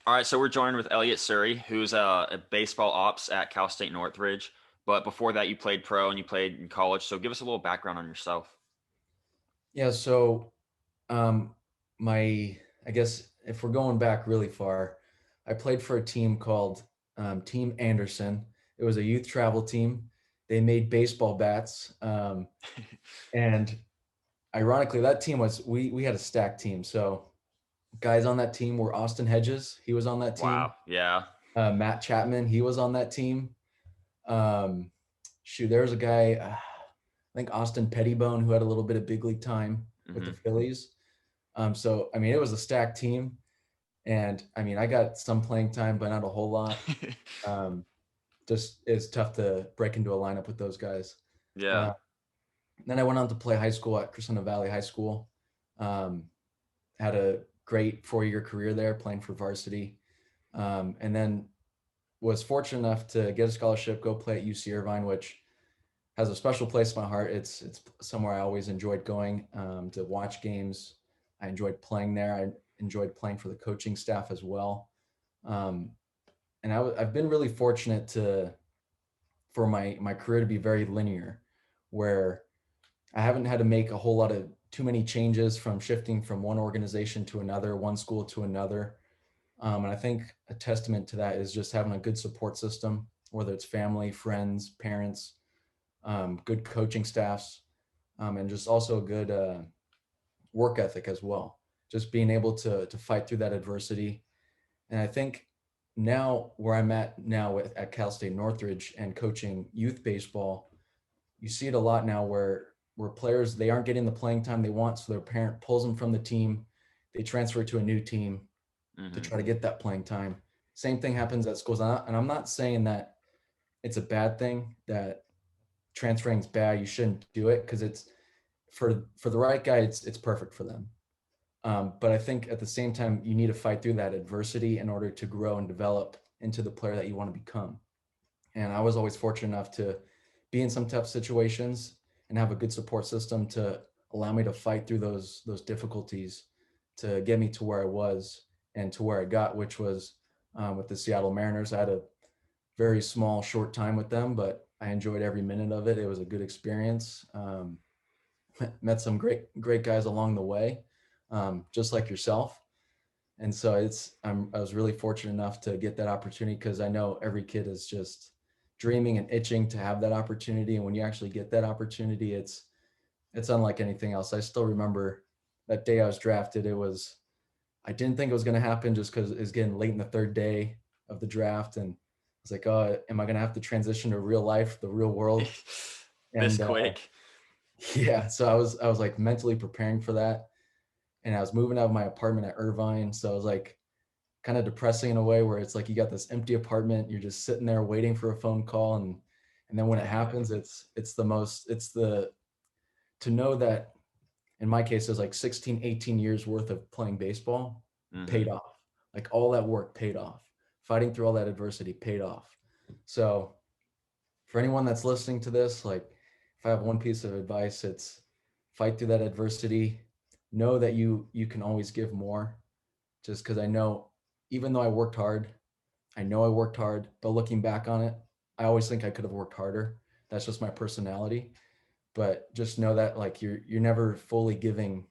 All right, so we're joined with Elliot Surrey, who's a baseball ops at Cal State Northridge. But before that, you played pro and you played in college. So give us a little background on yourself. Yeah, so um my I guess if we're going back really far, I played for a team called Team Anderson. It was a youth travel team. They made baseball bats. And ironically, that team was we had a stacked team. So guys on that team were Austin Hedges, he was on that team. Wow. Yeah. Matt Chapman, he was on that team. Um, Shoot, there was a guy, I think Austin Pettibone, who had a little bit of big league time with the Hmm. Phillies. So I mean, it was a stacked team, and I mean, I got some playing time, but not a whole lot. Um, just it's tough to break into a lineup with those guys. Yeah. Uh, then I went on to play high school at Crescenta Valley High School. Um, had a great 4-year career there, playing for varsity, and then was fortunate enough to get a scholarship, go play at UC Irvine, which has a special place in my heart. It's somewhere I always enjoyed going to watch games. I enjoyed playing there. I enjoyed playing for the coaching staff as well. Um, and I've been really fortunate to for my career to be very linear, where I haven't had to make a whole lot of too many changes from shifting from one organization to another, one school to another. And I think a testament to that is just having a good support system, whether it's family, friends, parents, good coaching staffs, and just also a good work ethic as well. Just being able to fight through that adversity. And I think now where I'm at now at Cal State Northridge and coaching youth baseball, you see it a lot now where players they aren't getting the playing time they want, so their parent pulls them from the team, they transfer to a new team to Hmm. try to get that playing time. Same thing happens at schools, and I'm not saying that it's a bad thing that transferring is bad. You shouldn't do it because it's for the right guy, it's perfect for them. But I think at the same time, you need to fight through that adversity in order to grow and develop into the player that you want to become. And I was always fortunate enough to be in some tough situations and have a good support system to allow me to fight through those difficulties to get me to where I was and to where I got, which was with the Seattle Mariners. I had a very small, short time with them, but I enjoyed every minute of it. It was a good experience. Met some great guys along the way, just like yourself. And so I was really fortunate enough to get that opportunity because I know every kid is just dreaming and itching to have that opportunity. And when you actually get that opportunity, it's unlike anything else. I still remember that day I was drafted. I didn't think it was going to happen just because it was getting late in the third day of the draft, and I was like, oh, am I going to have to transition to real life, the real world? This And quick. yeah, so I was like mentally preparing for that, and I was moving out of my apartment at Irvine, so I was like kind of depressing in a way where it's like you got this empty apartment, you're just sitting there waiting for a phone call, and then when it Dang. happens, it's the to know that in my case it was like 16, 18 years worth of playing baseball paid Hmm. off. Like all that work paid off. Fighting through all that adversity paid off. So for anyone that's listening to this, like if I have one piece of advice, it's fight through that adversity. Know that you can always give more. Just because I know, even though I know I worked hard, but looking back on it, I always think I could have worked harder. That's just my personality. But just know that like you're never fully giving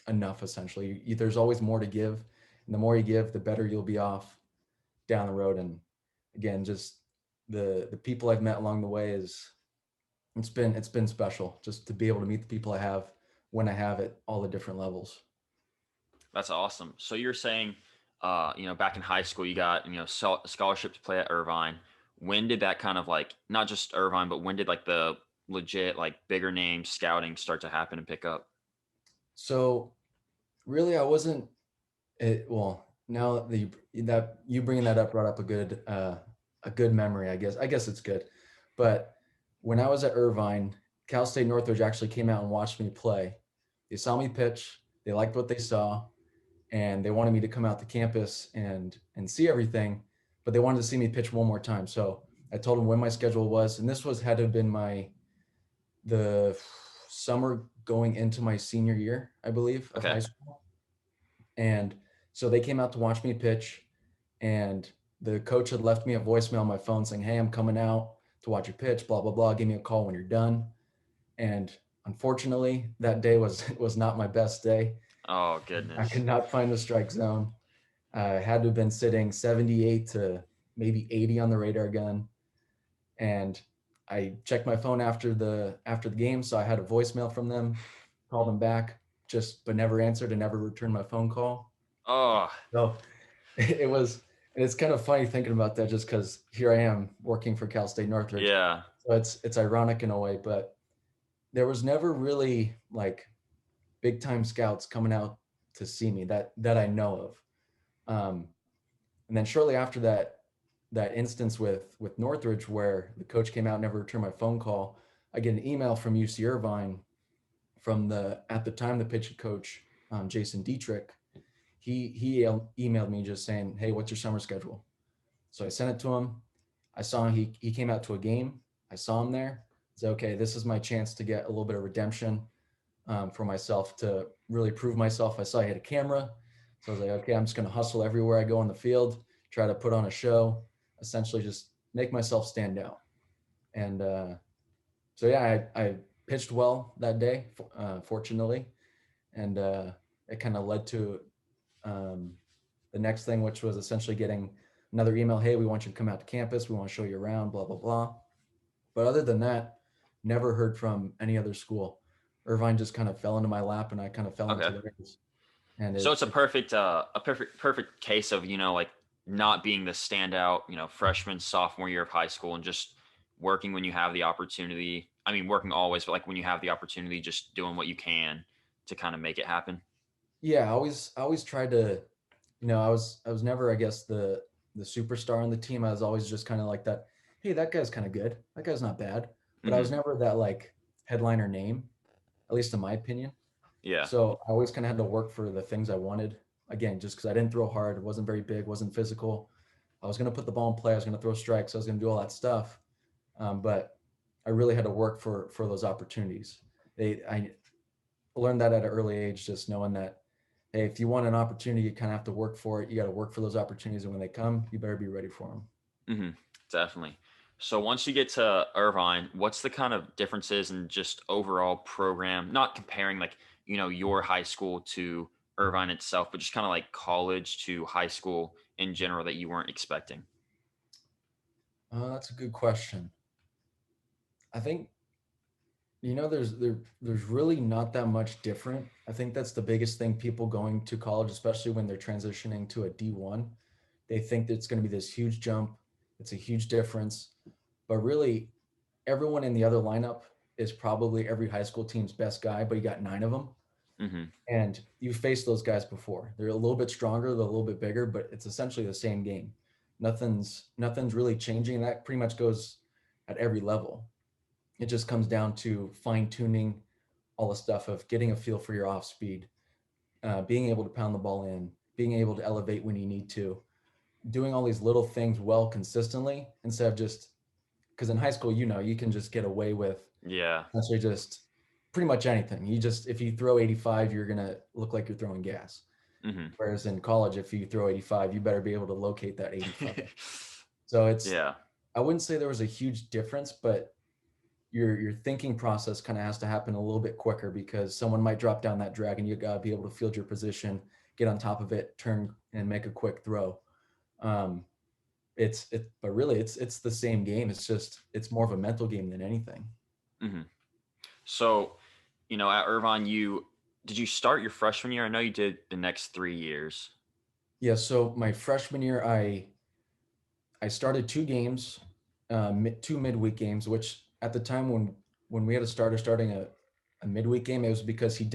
enough. Essentially, there's always more to give, and the more you give, the better you'll be off down the road. And again, just the people I've met along the way is it's been special just to be able to meet the people I have when I have at all the different levels. That's awesome. So you're saying, back in high school, you got, scholarship to play at Irvine. When did that kind of like, not just Irvine, but when did like the legit, like bigger name scouting start to happen and pick up? So really, I wasn't. Well, now that you bringing that up brought up a good memory. I guess it's good. But when I was at Irvine, Cal State Northridge actually came out and watched me play. They saw me pitch. They liked what they saw, and they wanted me to come out to campus and see everything, but they wanted to see me pitch one more time. So I told them when my schedule was, and this was had to have been the summer going into my senior year, I believe, of Okay. high school. And so they came out to watch me pitch. and the coach had left me a voicemail on my phone saying, "Hey, I'm coming out to watch your pitch, blah, blah, blah. Give me a call when you're done." And unfortunately, that day was not my best day. Oh I goodness. could not find the strike zone. I had to have been sitting 78 to maybe 80 on the radar gun. And I checked my phone after the game, so I had a voicemail from them, called them back, but never answered and never returned my phone call. Oh So it was, and it's kind of funny thinking about that just because here I am working for Cal State Northridge. yeah. So it's ironic in a way, but there was never really like big time scouts coming out to see me that I know of. And then shortly after that instance with Northridge where the coach came out and never returned my phone call, I get an email from UC Irvine from the at the time the pitching coach, Jason Dietrich. He emailed me just saying, "Hey, what's your summer schedule?" So I sent it to him. I saw him. He came out to a game. I saw him there. I said, "Okay, this is my chance to get a little bit of redemption for myself to really prove myself." I saw he had a camera. So I was like, "Okay, I'm just going to hustle everywhere I go on the field, try to put on a show, essentially just make myself stand out." And so, yeah, I pitched well that day, fortunately. And it kind of led to um, the next thing, which was essentially getting another email. "Hey, we want you to come out to campus. We want to show you around, blah, blah, blah." But other than that, never heard from any other school. Irvine just kind of fell into my lap and I kind of fell Okay. into theirs. And So it's a perfect case of, like not being the standout, freshman, sophomore year of high school and just working when you have the opportunity. I mean, working always, but like when you have the opportunity, just doing what you can to kind of make it happen. yeah, I always tried to, I was never, I guess, the superstar on the team. I was always just kind of like that. Hey, that guy's kind of good. That guy's not bad. But I was Hmm. never that like headliner name, at least in my opinion. Yeah. So I always kind of had to work for the things I wanted. Again, just because I didn't throw hard, wasn't very big, wasn't physical. I was going to put the ball in play. I was going to throw strikes. I was going to do all that stuff. But I really had to work for those opportunities. I learned that at an early age, just knowing that, hey, if you want an opportunity, you kind of have to work for it. You got to work for those opportunities, and when they come, you better be ready for them. Hmm. Definitely. So once you get to Irvine, what's the kind of differences in just overall program? Not comparing like, your high school to Irvine itself, but just kind of like college to high school in general that you weren't expecting. That's a good question. I think there's really not that much different. I think that's the biggest thing. People going to college, especially when they're transitioning to a D1, they think that it's going to be this huge jump. It's a huge difference, but really, everyone in the other lineup is probably every high school team's best guy, but you got 9 of them. Hmm. And you've faced those guys before. They're a little bit stronger, they're a little bit bigger, but it's essentially the same game. Nothing's really changing. That pretty much goes at every level. It just comes down to fine tuning all the stuff of getting a feel for your off speed, being able to pound the ball in, being able to elevate when you need to, doing all these little things well consistently instead of just because in high school, you can just get away with Yeah. essentially just pretty much anything. If you throw 85, you're gonna look like you're throwing gas. Hmm. Whereas in college, if you throw 85, you better be able to locate that 85. So Yeah. I wouldn't say there was a huge difference, but your thinking process kind of has to happen a little bit quicker because someone might drop down that drag and you gotta be able to field your position, get on top of it, turn and make a quick throw. Um, but really it's the same game. It's more of a mental game than anything. Hmm. So, at Irvine, did you start your freshman year? I know you did the next 3 years. Yeah. So my freshman year, I started 2 games, two midweek games, which at the time when we had a starter starting a midweek game, it was because he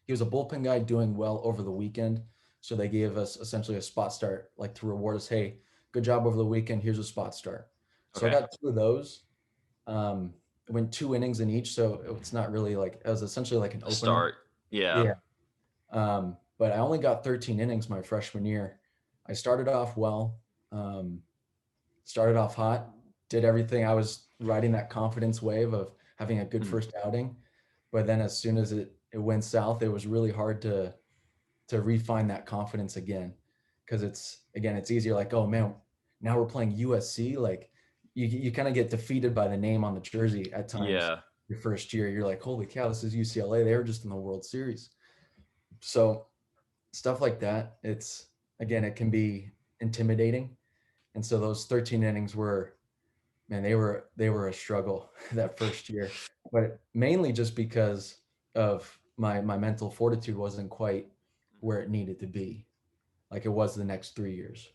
was a bullpen guy doing well over the weekend. So they gave us essentially a spot start, like to reward us. Hey, good job over the weekend. Here's a spot start. So I Okay. got 2 of those. It went 2 innings in each, so it's not really like it was essentially like an A opener. start. Yeah. Yeah. But I only got 13 innings my freshman year. I started off well. Um, Started off hot, did everything. I was riding that confidence wave of having a good Mhm. first outing. But then as soon as it went south, it was really hard to refine that confidence again. because it's easier. Like, oh man, now we're playing USC. Like, you kind of get defeated by the name on the jersey at times. Yeah. Your first year, you're like, holy cow, this is UCLA. They were just in the World Series. So stuff like that, it can be intimidating. And so those 13 innings were, man, they were a struggle that first year, but mainly just because of my mental fortitude wasn't quite where it needed to be, like it was the next 3 years.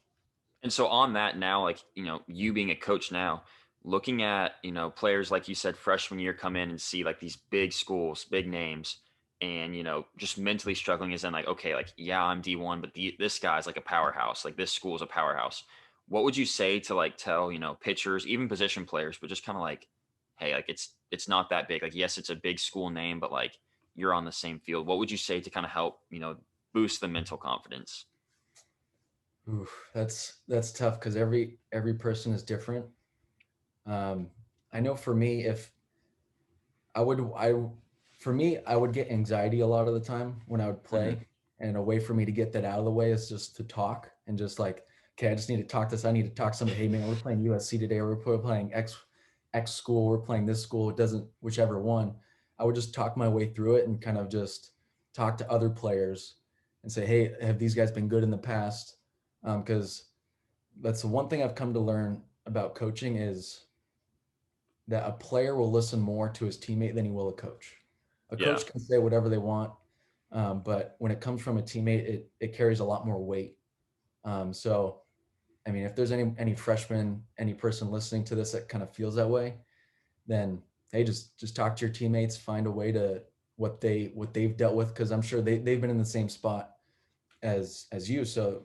And so on that now, like, you being a coach now, looking at, players like you said, freshman year come in and see like these big schools, big names, and, just mentally struggling is in like, okay, like, yeah, I'm D1, but this guy's like a powerhouse. Like this school is a powerhouse. What would you say to like tell, pitchers, even position players, but just kind of like, hey, like it's not that big. Like, yes, it's a big school name, but like you're on the same field. What would you say to kind of help, boost the mental confidence? Oof, that's tough because every person is different. I know for me, if I would I for me, I would get anxiety a lot of the time when I would Hmm. play. And a way for me to get that out of the way is just to talk and just like, okay, I just need to talk this. I need to talk to somebody. Hey man, we're playing USC today. We're playing X school. We're playing this school. It doesn't, whichever one. I would just talk my way through it and kind of just talk to other players and say, hey, have these guys been good in the past? Because that's the one thing I've come to learn about coaching is that a player will listen more to his teammate than he will a coach. A Yeah. coach can say whatever they want, but when it comes from a teammate, it carries a lot more weight. So, I mean, if there's any freshman, any person listening to this that kind of feels that way, then hey, just talk to your teammates, find a way to what they've dealt with, because I'm sure they've been in the same spot as you. So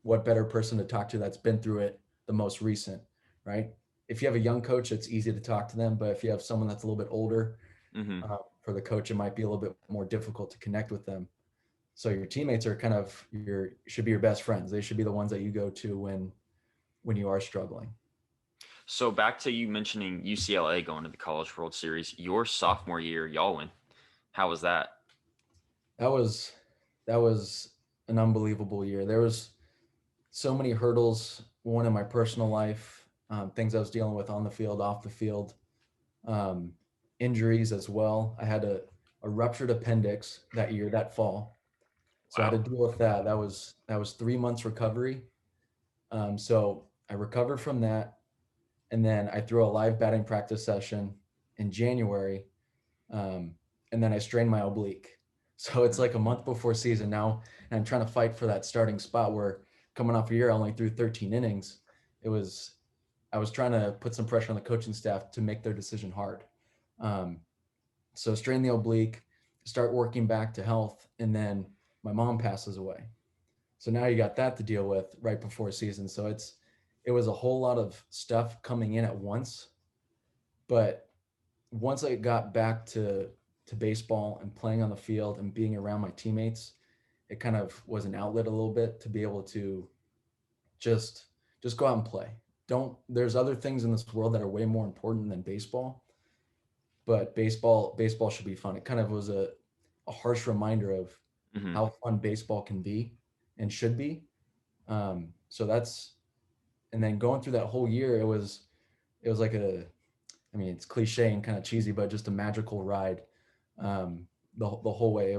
what better person to talk to that's been through it the most recent, right? If you have a young coach, it's easy to talk to them, but if you have someone that's a little bit older, Hmm. for the coach, it might be a little bit more difficult to connect with them. So your teammates are kind of your should be your best friends. They should be the ones that you go to when you are struggling. So back to you mentioning UCLA going to the College World Series, your sophomore year, y'all win. How was that? That was that was an unbelievable year. There was so many hurdles. One in my personal life, things I was dealing with on the field, off the field, um, injuries as well. I had a ruptured appendix that year, that fall, so I had Wow. to deal with that. That was 3 months recovery. So I recovered from that, and then I threw a live batting practice session in January, um, and then I strained my oblique. So it's Mhm. like a month before season now, and I'm trying to fight for that starting spot. Where coming off a year, I only threw 13 innings. It was I was trying to put some pressure on the coaching staff to make their decision hard. Um, so strain the oblique, start working back to health, and then my mom passes away. So now you got that to deal with right before season. So it was a whole lot of stuff coming in at once. But once I got back to baseball and playing on the field and being around my teammates, it kind of was an outlet a little bit to be able to just just go out and play. Don't There's other things in this world that are way more important than baseball, but baseball should be fun. It kind of was a harsh reminder of Mhm. how fun baseball can be and should be. So that's and then going through that whole year, it was like I mean, it's cliche and kind of cheesy, but just a magical ride. The whole way.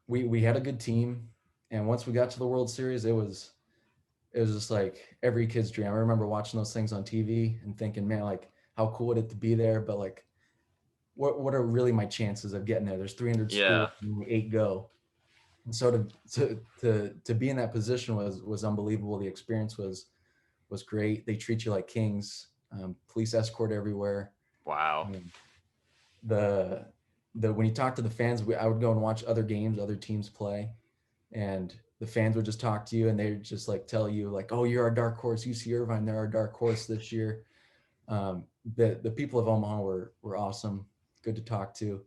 We had a good team, and once we got to the World Series, it was just like every kid's dream. I remember watching those things on TV and thinking, man, like how cool would it to be there? But like, what are really my chances of getting there? There's 300 schools, Yeah. and only 8 go. And so to be in that position was unbelievable. The experience was great. They treat you like kings. Police escort everywhere. Wow. Um, the when you talk to the fans, I would go and watch other games, other teams play, and the fans would just talk to you, and they'd just like tell you like, "Oh, you're our dark horse, UC Irvine. They're our dark horse this year." The people of Omaha were awesome, good to talk to,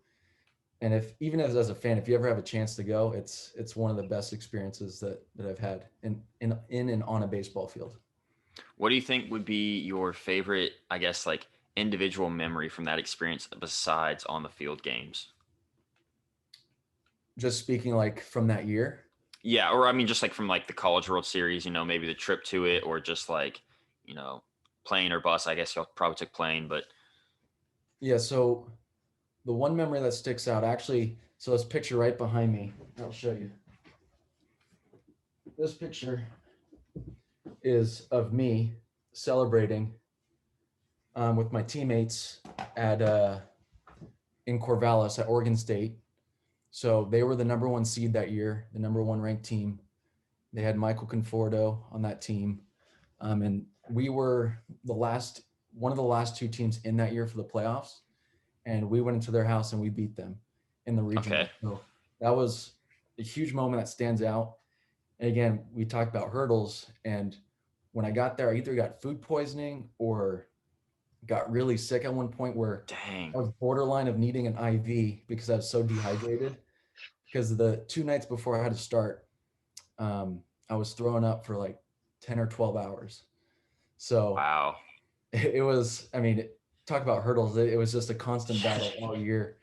and if even as a fan, if you ever have a chance to go, it's one of the best experiences that I've had in and on a baseball field. What do you think would be your favorite, I guess, like individual memory from that experience besides on the field games? Just speaking like from that year, Yeah, or I mean, just like from like the College World Series, maybe the trip to it, or just like, you know, plane or bus. I guess y'all probably took plane, but Yeah, so the one memory that sticks out actually, so this picture right behind me, I'll show you. This picture is of me celebrating with my teammates at in Corvallis at Oregon State. So they were the number one seed that year, the number one ranked team. They had Michael Conforto on that team, and we were one of the last two teams in that year for the playoffs. And we went into their house and we beat them in the regional. okay. So that was a huge moment that stands out. And again, we talked about hurdles, and when I got there, I either got food poisoning or got really sick at one point where Dang. I was borderline of needing an IV because I was so dehydrated. Because the 2 nights before I had to start, I was throwing up for like 10 or 12 hours. So Wow. it was, I mean, talk about hurdles. It was just a constant battle all year.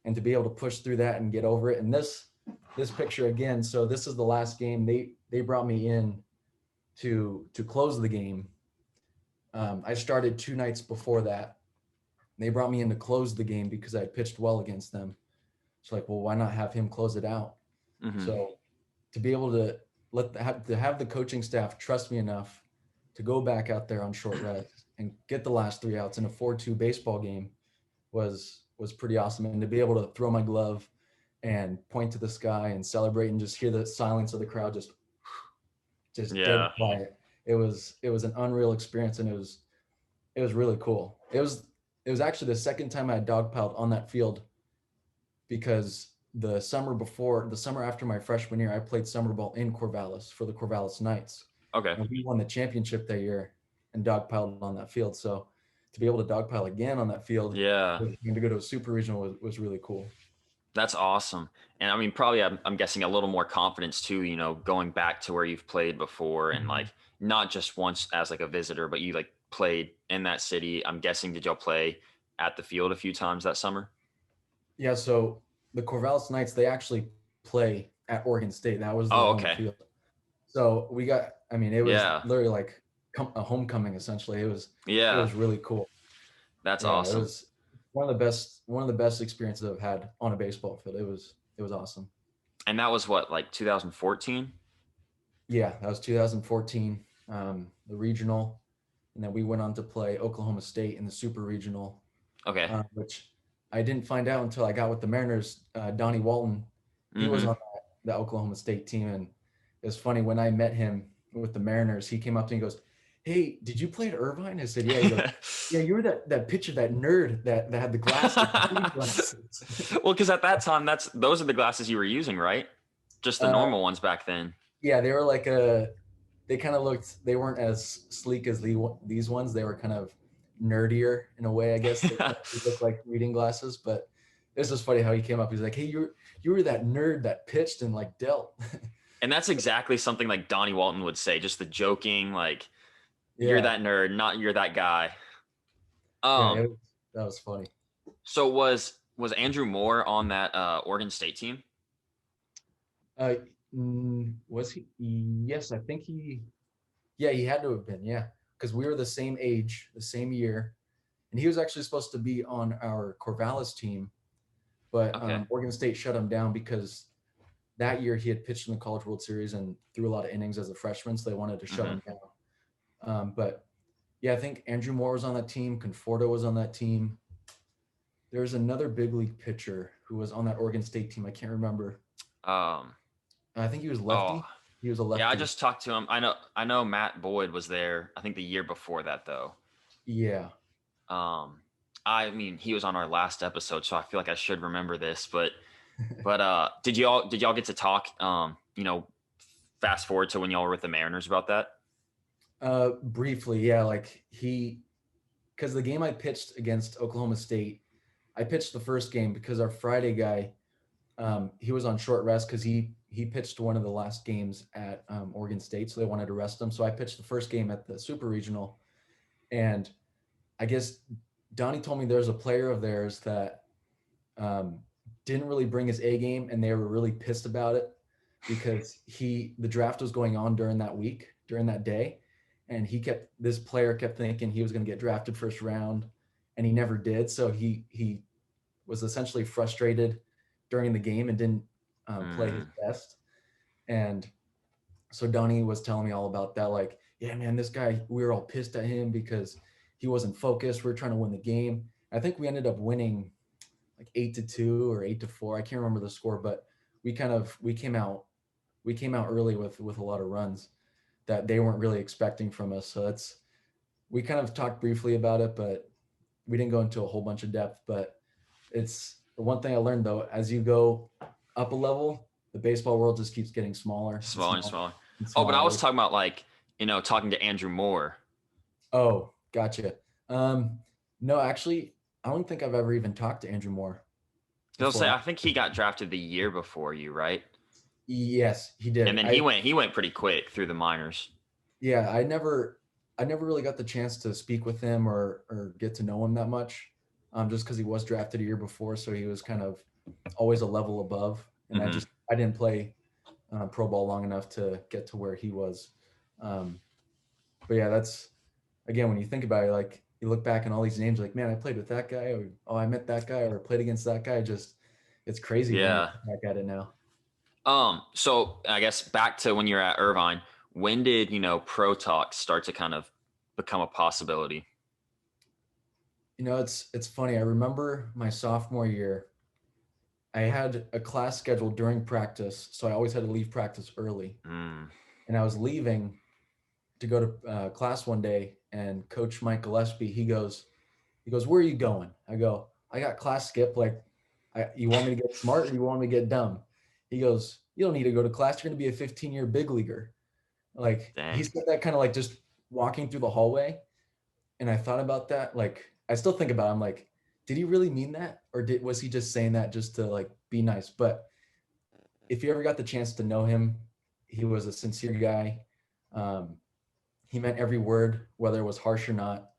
And to be able to push through that and get over it. And this picture again, so this is the last game. They brought me in to close the game. I started 2 nights before that. They brought me in to close the game because I had pitched well against them. It's like, well, why not have him close it out? Hmm. So to be able to have the coaching staff trust me enough to go back out there on short rest and get the last 3 outs in a 4-2 baseball game was pretty awesome. And to be able to throw my glove and point to the sky and celebrate and just hear the silence of the crowd just dead Yeah. quiet. It was an unreal experience, and it was really cool. It was actually the second time I had dogpiled on that field, because the summer after my freshman year, I played summer ball in Corvallis for the Corvallis Knights. Okay. And we won the championship that year and dogpiled on that field. So to be able to dogpile again on that field Yeah. and to go to a super regional was really cool. That's awesome. And I mean, probably I'm guessing a little more confidence too, going back to where you've played before and like not just once as like a visitor, but you like played in that city. I'm guessing, did y'all play at the field a few times that summer? Yeah, so the Corvallis Knights, they actually play at Oregon State. That was their Oh, home okay. field. So I mean, it was Yeah. literally like a homecoming essentially. It Yeah. was really cool. That's Yeah, it awesome. was one of the best experiences I've had on a baseball field. It was awesome. And that was what, like 2014? Yeah, that was 2014, the regional, and then we went on to play Oklahoma State in the super regional, Okay. which I didn't find out until I got with the Mariners. Donnie Walton, he was Mm-hmm. on the Oklahoma State team, and it's funny when I met him with the Mariners, he came up to me and goes, "Hey, did you play at Irvine?" I said, "Yeah." He goes, "Yeah, you were that pitcher, that nerd that had the glasses." Well, because at that time, those are the glasses you were using, right? Just the Uh, normal ones back then. yeah, they were like they kind of they weren't as sleek as these ones. They were kind of nerdier in a way, I guess. They look like reading glasses, but it's just funny how he came up. He's like, "Hey, you were that nerd that pitched and like dealt." And that's exactly something like Donnie Walton would say, just the joking, like, you're Yeah, that nerd, not you're that guy. yeah, Um, that was funny. so was Andrew Moore on that Oregon State team? Uh, was he? Yes, I think yeah, he had to have been. Yeah, because we were the same age, the same year, and he was actually supposed to be on our Corvallis team, but Okay. Oregon State shut him down because that year he had pitched in the College World Series and threw a lot of innings as a freshman, so they wanted to shut Mm-hmm. him down. But yeah, I think Andrew Moore was on that team. Conforto was on that team. There's another big league pitcher who was on that Oregon State team. I can't remember. Um, I think he was oh, lefty. He was a yeah, I lefty. just talked to him. I know Matt Boyd was there, I think the year before that though. Yeah. Um, I mean, he was on our last episode, so I feel like I should remember this, but did y'all get to talk fast forward to when y'all were with the Mariners about that? Briefly, yeah. Like because the game I pitched against Oklahoma State, I pitched the first game because our Friday guy, he was on short rest because he pitched one of the last games at Oregon State, so they wanted to rest him. So I pitched the first game at the Super Regional, and I guess Donnie told me there's a player of theirs that didn't really bring his A game, and they were really pissed about it. because the draft was going on during that day. And this player kept thinking he was going to get drafted first round, and he never did. So he was essentially frustrated during the game and didn't play his best. And so Donnie was telling me all about that. Like, yeah, man, this guy, we were all pissed at him because he wasn't focused. We are trying to win the game. I think we ended up winning like 8-2 or 8-4. I can't remember the score, but we came out early with a lot of runs that they weren't really expecting from us. So we kind of talked briefly about it, but we didn't go into a whole bunch of depth. But it's the one thing I learned though, as you go up a level, the baseball world just keeps getting smaller and Smaller and smaller. and Oh, but I was smaller. talking about like, talking to Andrew Moore. Oh, gotcha. No, actually, I don't think I've ever even talked to Andrew Moore He'll say, before. I think he got drafted the year before you, right? Yes, he did. And then he went pretty quick through the minors. Yeah, I never really got the chance to speak with him or get to know him that much, just because he was drafted a year before, so he was kind of always a level above, and I didn't play pro ball long enough to get to where he was. But yeah, that's again when you think about it, like you look back and all these names, like man, I played with that guy, or oh, I met that guy, or played against that guy. Just it's crazy when you Yeah. look back at it now. So I guess back to when you're at Irvine, when did, pro talks start to kind of become a possibility? It's funny. I remember my sophomore year, I had a class scheduled during practice, so I always had to leave practice early. And I was leaving to go to class one day, and Coach Mike Gillespie, he goes, "Where are you going?" I go, "I got class skip. Like, you want me to get smart or you want me to get dumb?" He goes, "You don't need to go to class. You're going to be a 15-year big leaguer." Like, he Dang. said that kind of like just walking through the hallway. And I thought about that. Like, I still think about it. I'm like, did he really mean that? Or was he just saying that just to like be nice? But if you ever got the chance to know him, he was a sincere guy. Um, he meant every word, whether it was harsh or not.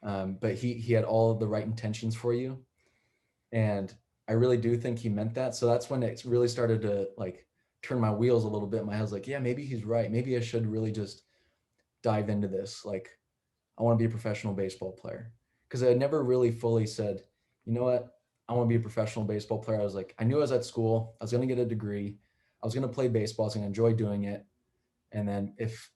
But he had all of the right intentions for you. And I really do think he meant that. So that's when it really started to like turn my wheels a little bit. My head was like, yeah, maybe he's right. Maybe I should really just dive into this. Like, I want to be a professional baseball player. Because I never really fully said, you know what, I want to be a professional baseball player. I was like, I knew I was at school. I was going to get a degree. I was going to play baseball. I was going to enjoy doing it. And then if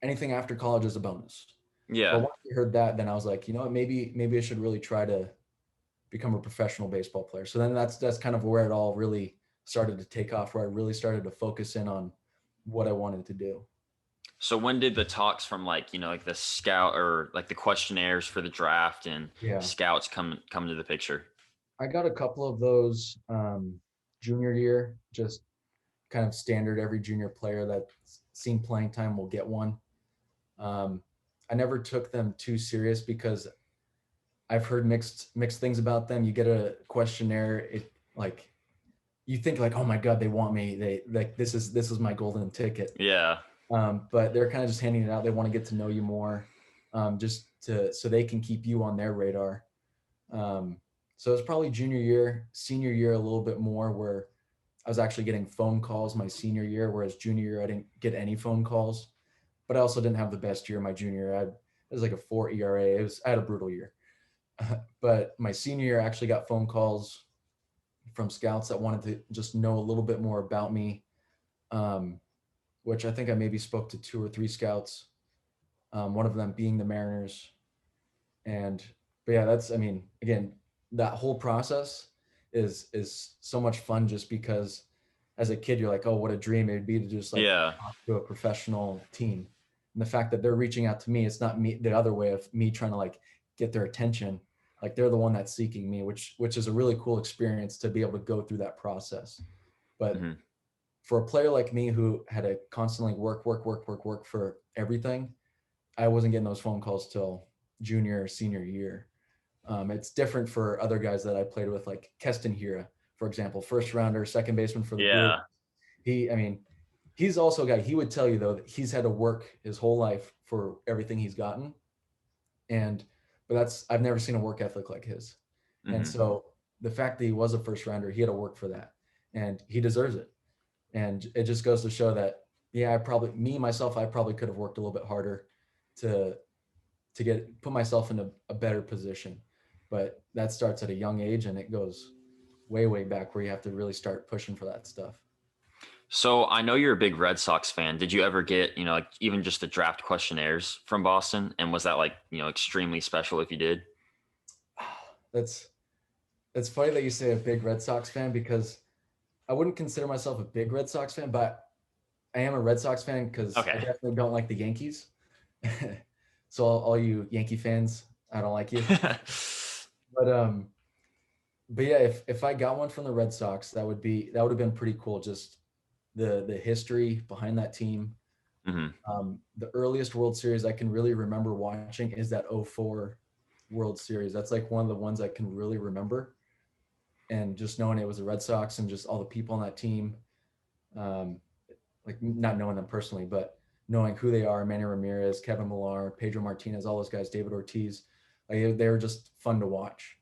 anything after college is a bonus. But Yeah. once I heard that, then I was like, you know what, maybe I should really try to become a professional baseball player. So then that's kind of where it all really started to take off, where I really started to focus in on what I wanted to do. So when did the talks from like, like the scout or like the questionnaires for the draft and Yeah. scouts come into the picture? I got a couple of those junior year, just kind of standard. Every junior player that's seen playing time will get one. I never took them too serious because I've heard mixed things about them. You get a questionnaire, it like you think like, oh my God, they want me. They like this is my golden ticket. Yeah. But they're kind of just handing it out. They want to get to know you more, so they can keep you on their radar. So it's probably junior year, senior year a little bit more, where I was actually getting phone calls my senior year, whereas junior year I didn't get any phone calls. But I also didn't have the best year my junior year. It was like a 4 ERA. I had a brutal year. But my senior year I actually got phone calls from scouts that wanted to just know a little bit more about me, which I think I maybe spoke to 2 or 3 scouts, one of them being the Mariners. But yeah, again, that whole process is so much fun just because as a kid, you're like, oh, what a dream it'd be to just like Yeah. talk to a professional team. And the fact that they're reaching out to me, it's not me, the other way of me trying to like get their attention. Like they're the one that's seeking me, which is a really cool experience to be able to go through that process. But for a player like me who had to constantly work for everything, I wasn't getting those phone calls till junior or senior year. It's different for other guys that I played with, like Keston Hira, for example, first rounder, second baseman for the Brewers. He's also a guy, he would tell you though, that he's had to work his whole life for everything he's gotten. But I've never seen a work ethic like his. And so the fact that he was a first rounder, he had to work for that and he deserves it. And it just goes to show that, yeah, I probably could have worked a little bit harder to put myself in a better position. But that starts at a young age, and it goes way, way back where you have to really start pushing for that stuff. So I know you're a big Red Sox fan. Did you ever get, like even just the draft questionnaires from Boston? And was that like, extremely special if you did? That's it's funny that you say a big Red Sox fan, because I wouldn't consider myself a big Red Sox fan, but I am a Red Sox fan because I Okay. definitely don't like the Yankees. So all you Yankee fans, I don't like you. But yeah, if I got one from the Red Sox, that would have been pretty cool. Just the history behind that team. hmm The earliest World Series I can really remember watching is that '04 World Series. That's like one of the ones I can really remember. And just knowing it was the Red Sox and just all the people on that team, um, like not knowing them personally, but knowing who they are, Manny Ramirez, Kevin Millar, Pedro Martinez, all those guys, David Ortiz, like they were just fun to watch.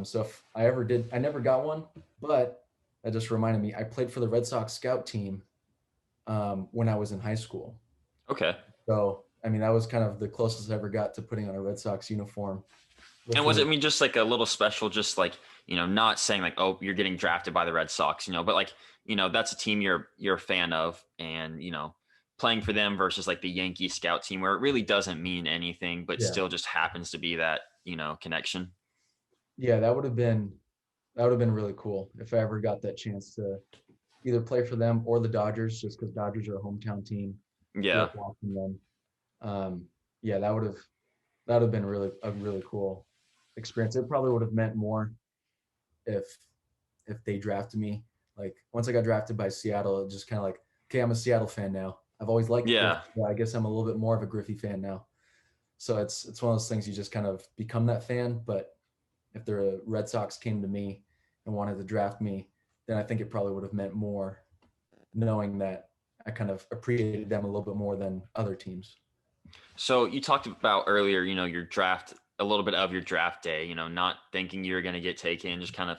So if I ever did, I never got one, but that just reminded me, I played for the Red Sox scout team when I was in high school. Okay. So, I mean, that was kind of the closest I ever got to putting on a Red Sox uniform And with was it, the, I mean, just like a little special, just like, not saying like, oh, you're getting drafted by the Red Sox, but like, that's a team you're a fan of, and, playing for them versus like the Yankee scout team where it really doesn't mean anything, but yeah, still just happens to be that, connection. yeah, that would have been really cool if I ever got that chance to either play for them or the Dodgers, just because Dodgers are a hometown team. Grew Yeah. up watching them. Um, yeah, that would have been a really cool experience. It probably would have meant more if they drafted me. Like once I got drafted by Seattle, it just kind of like, okay, I'm a Seattle fan now. I've always liked Griffey, Yeah. but I guess I'm a little bit more of a Griffey fan now. So it's one of those things you just kind of become that fan. But if the Red Sox came to me and wanted to draft me, then I think it probably would have meant more, knowing that I kind of appreciated them a little bit more than other teams. So you talked about earlier, your draft, a little bit of your draft day, not thinking you were going to get taken, just kind of,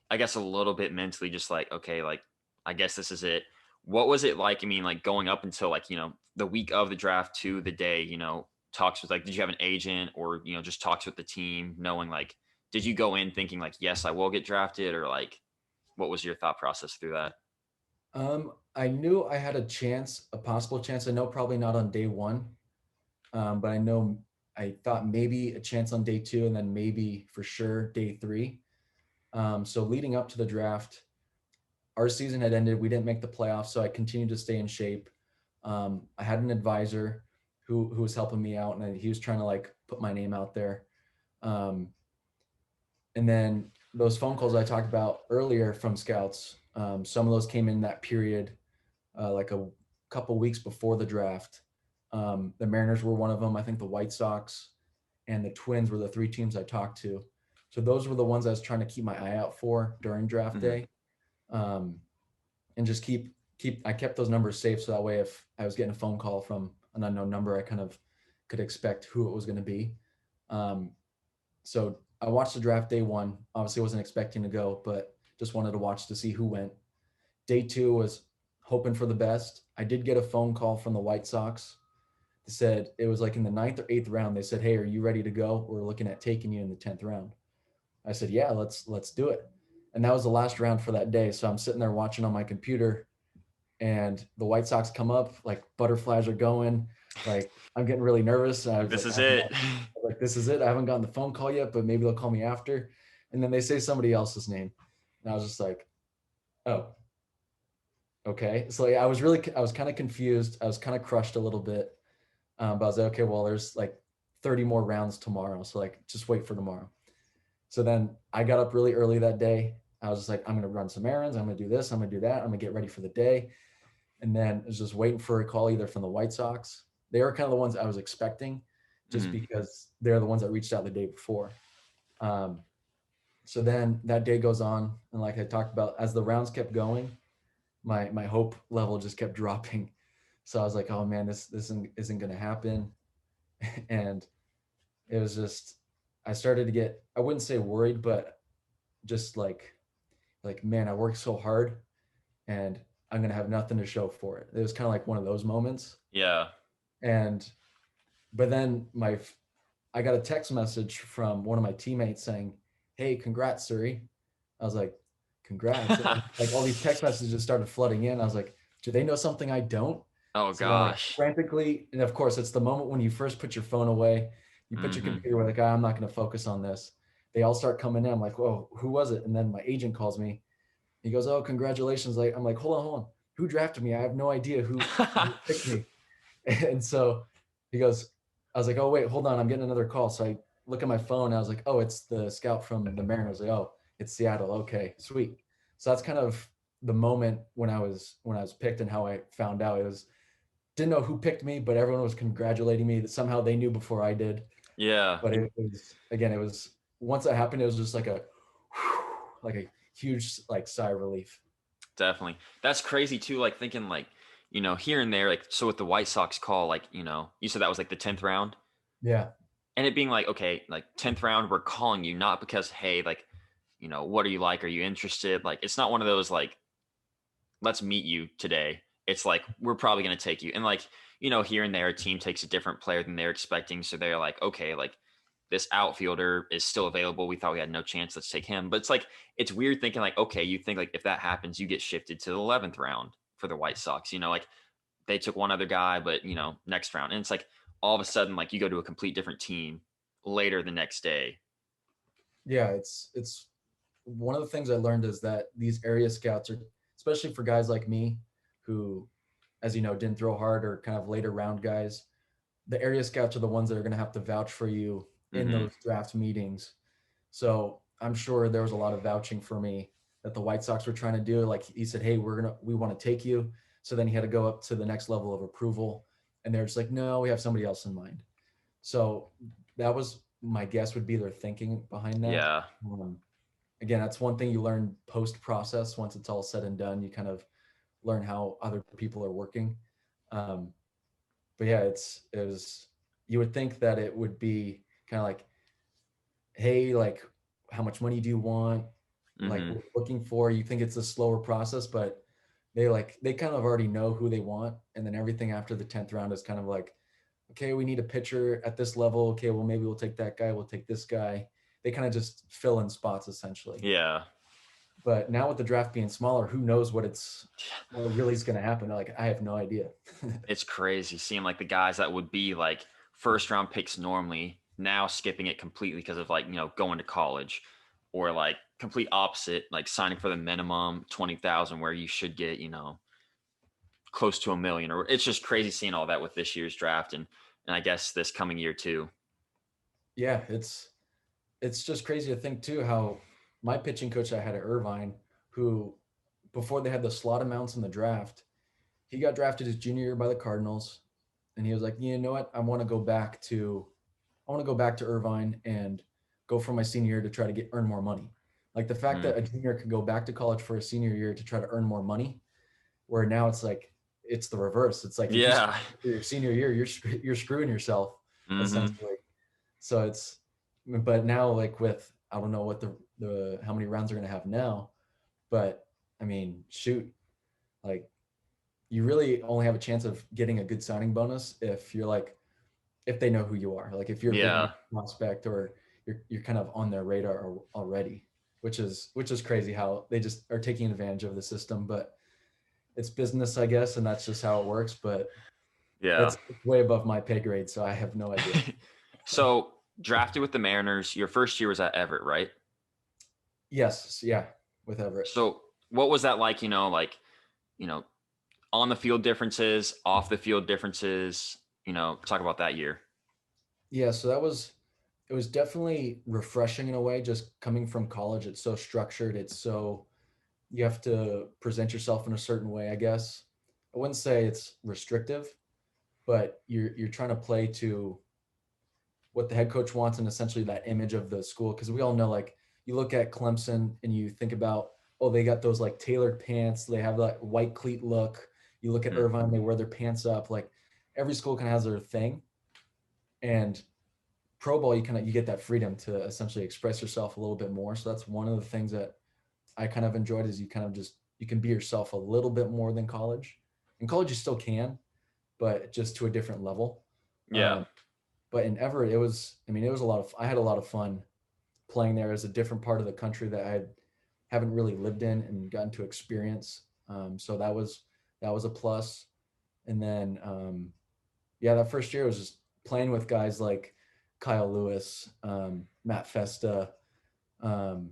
I guess, a little bit mentally, just like, okay, like, I guess this is it. What was it like? I mean, like going up until like, the week of the draft to the day, talks with like, did you have an agent or, just talks with the team knowing like, did you go in thinking like, yes, I will get drafted, or like, what was your thought process through that? I knew I had a possible chance. I know probably not on day one, but I know I thought maybe a chance on day two, and then maybe for sure day three. So leading up to the draft, our season had ended. We didn't make the playoffs, so I continued to stay in shape. I had an advisor who was helping me out, and he was trying to like put my name out there. Um, and then those phone calls I talked about earlier from scouts, some of those came in that period, like a couple weeks before the draft. The Mariners were one of them. I think the White Sox and the Twins were the three teams I talked to. So those were the ones I was trying to keep my eye out for during draft Mm-hmm. day, um, and just keep. I kept those numbers safe, so that way if I was getting a phone call from an unknown number, I kind of could expect who it was going to be. Um, so I watched the draft day one. Obviously, wasn't expecting to go, but just wanted to watch to see who went. Day two was hoping for the best. I did get a phone call from the White Sox. They said it was like in the ninth or eighth round. They said, "Hey, are you ready to go? We're looking at taking you in the 10th round." I said, "Yeah, let's do it." And that was the last round for that day. So I'm sitting there watching on my computer, and the White Sox come up, like butterflies are going, like I'm getting really nervous. I Like, was this like, is it. this is it. I haven't gotten the phone call yet, but maybe they'll call me after. And then they say somebody else's name, and I was just like, oh, okay. So like, I was kind of confused. I was kind of crushed a little bit. But I was like, okay, well, there's like 30 more rounds tomorrow. So like, just wait for tomorrow. So then I got up really early that day. I was just like, I'm going to run some errands. I'm going to do this. I'm going to do that. I'm going to get ready for the day. And then I was just waiting for a call either from the White Sox. They were kind of the ones I was expecting, just Mhm. because they're the ones that reached out the day before. Um, so then that day goes on, and like I talked about, as the rounds kept going, my hope level just kept dropping. So I was like, oh man, this isn't going to happen. And it was just, I started to get, I wouldn't say worried, but just like man, I worked so hard, and I'm going to have nothing to show for it. It was kind of like one of those moments. Yeah. But then I got a text message from one of my teammates saying, "Hey, congrats, Surrey." I was like, "Congrats." And like all these text messages started flooding in. I was like, "Do they know something I don't?" Oh So then, like, gosh. frantically, and of course, it's the moment when you first put your phone away, you put your Mm-hmm. computer away, like, I'm not going to focus on this. They all start coming in. I'm like, "Whoa, who was it?" And then my agent calls me. He goes, "Oh, congratulations!" Like, I'm like, hold on. Who drafted me? I have no idea who picked me." And so he goes, I was like, "Oh, wait, hold on. I'm getting another call." So I look at my phone. And I was like, "Oh, it's the scout from the Mariners." Like, "Oh, it's Seattle. Okay, sweet." So that's kind of the moment when I was picked and how I found out. It was didn't know who picked me, but everyone was congratulating me that somehow they knew before I did. Yeah. But it was once that happened, it was just like like a huge like sigh of relief. Definitely. That's crazy too. Like thinking like, here and there, like, so with the White Sox call, like, you said that was like the 10th round Yeah. and it being like, okay, like 10th round, we're calling you not because, hey, like, what are you like? Are you interested? Like, it's not one of those, like, let's meet you today. It's like, we're probably going to take you. And like, here and there, a team takes a different player than they're expecting. So they're like, okay, like this outfielder is still available. We thought we had no chance. Let's take him. But it's like, it's weird thinking like, okay, you think like if that happens, you get shifted to the 11th round for the White Sox, like they took one other guy, but next round. And it's like all of a sudden, like you go to a complete different team later the next day. Yeah, it's one of the things I learned is that these area scouts are, especially for guys like me, who, as you know, didn't throw hard or kind of later round guys, the area scouts are the ones that are going to have to vouch for you in Mm-hmm. those draft meetings. So I'm sure there was a lot of vouching for me that the White Sox were trying to do. Like he said, "Hey, we want to take you." So then he had to go up to the next level of approval, and they're just like, "No, we have somebody else in mind." So that was my guess would be their thinking behind that. Yeah. Um, Again, that's one thing you learn post process. Once it's all said and done, you kind of learn how other people are working. Um, but yeah, it was. You would think that it would be kind of like, "Hey, like, how much money do you want? Like, Mm-hmm. what you're looking for?" You think it's a slower process, but they kind of already know who they want, and then everything after the 10th round is kind of like, "Okay, we need a pitcher at this level. Okay, well maybe we'll take that guy. We'll take this guy." They kind of just fill in spots essentially. Yeah. But now with the draft being smaller, who knows what really is going to happen? Like, I have no idea. It's crazy seeing like the guys that would be like first round picks normally now skipping it completely because of like, going to college or like complete opposite, like signing for the minimum 20,000 where you should get, close to a million. Or it's just crazy seeing all that with this year's draft and I guess this coming year too. Yeah, it's just crazy to think too how my pitching coach I had at Irvine, who before they had the slot amounts in the draft, he got drafted his junior year by the Cardinals, and he was like, "You know what? I want to go back to Irvine and go for my senior year to try to earn more money." Like the fact Mm. that a junior could go back to college for a senior year to try to earn more money, where now it's like it's the reverse. It's like if you Yeah. start your senior year, you're screwing yourself Mm-hmm. essentially. So but now like with I don't know what the how many rounds they're gonna have now, but I mean, shoot, like you really only have a chance of getting a good signing bonus if they know who you are. Like if you're a big Yeah. prospect or you're kind of on their radar already, which is crazy how they just are taking advantage of the system. But it's business, I guess, and that's just how it works. But Yeah. it's way above my pay grade, so I have no idea. So drafted with the Mariners, your first year was at Everett, right? Yes, yeah, with Everett. So what was that like, you know, on the field differences, off the field differences, talk about that year. Yeah, so it was definitely refreshing in a way, just coming from college. It's so structured. You have to present yourself in a certain way, I guess. I wouldn't say it's restrictive, but you're trying to play to what the head coach wants and essentially that image of the school. Because we all know, like, you look at Clemson and you think about, oh, they got those like tailored pants, they have that white cleat look. You look at Mm. Irvine, they wear their pants up. Like every school kind of has their thing. And pro ball, you get that freedom to essentially express yourself a little bit more. So that's one of the things that I kind of enjoyed is you kind of just you can be yourself a little bit more than college. In college, you still can, but just to a different level. Yeah. But in Everett, it was a lot of, I had a lot of fun playing there as a different part of the country that I haven't really lived in and gotten to experience. So that was a plus. And then, yeah, that first year was just playing with guys like Kyle Lewis, Matt Festa. Um,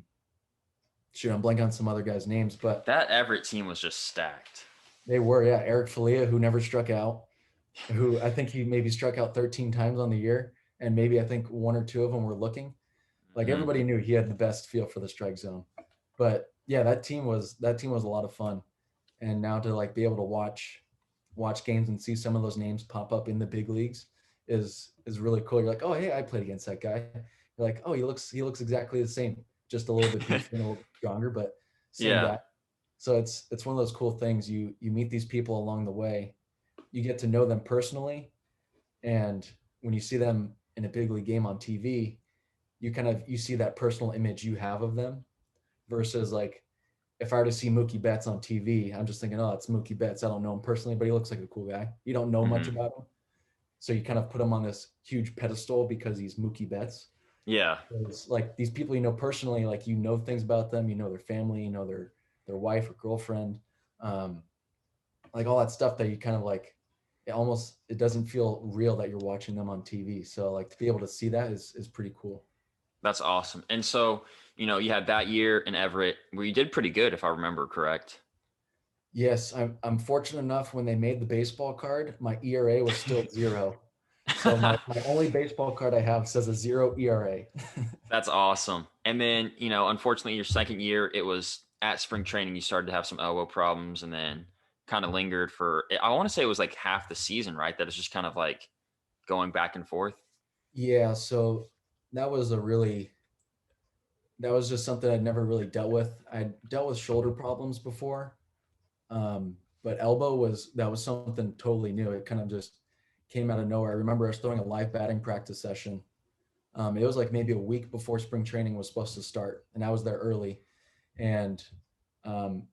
Shoot, I'm blanking on some other guys' names, but That Everett team was just stacked. they were, yeah. Eric Falia, who never struck out, who I think he maybe struck out 13 times on the year, and maybe I think one or two of them were looking. Like Mhm. everybody knew he had the best feel for the strike zone. But yeah, that team was a lot of fun. And now to like be able to watch games and see some of those names pop up in the big leagues is really cool. You're like, oh hey, I played against that guy. You're like, oh, he looks exactly the same, just a little bit beefier and a little bit stronger, but same Yeah. guy. So it's one of those cool things. You meet these people along the way, you get to know them personally, and when you see them in a big league game on TV, you see that personal image you have of them versus like if I were to see Mookie Betts on TV, I'm just thinking, oh, it's Mookie Betts. I don't know him personally, but he looks like a cool guy. You don't know much Mhm. about him. So you kind of put him on this huge pedestal because he's Mookie Betts. Yeah. It's like these people you know personally, like you know things about them, you know their family, you know their wife or girlfriend, um, like all that stuff that you kind of like. It doesn't feel real that you're watching them on TV. So like to be able to see that is pretty cool. That's awesome. And so, you had that year in Everett where you did pretty good, if I remember correct. Yes, I'm fortunate enough when they made the baseball card, my ERA was still 0. So my only baseball card I have says a 0 ERA. That's awesome. And then, unfortunately, your second year, it was at spring training, you started to have some elbow problems and then kind of lingered for, I want to say it was like half the season, right? That it's just kind of like going back and forth. Yeah, so that was that was just something I'd never really dealt with. I dealt with shoulder problems before, but elbow that was something totally new. It kind of just came out of nowhere. I remember I was throwing a live batting practice session. It was like maybe a week before spring training was supposed to start, and I was there early. And um,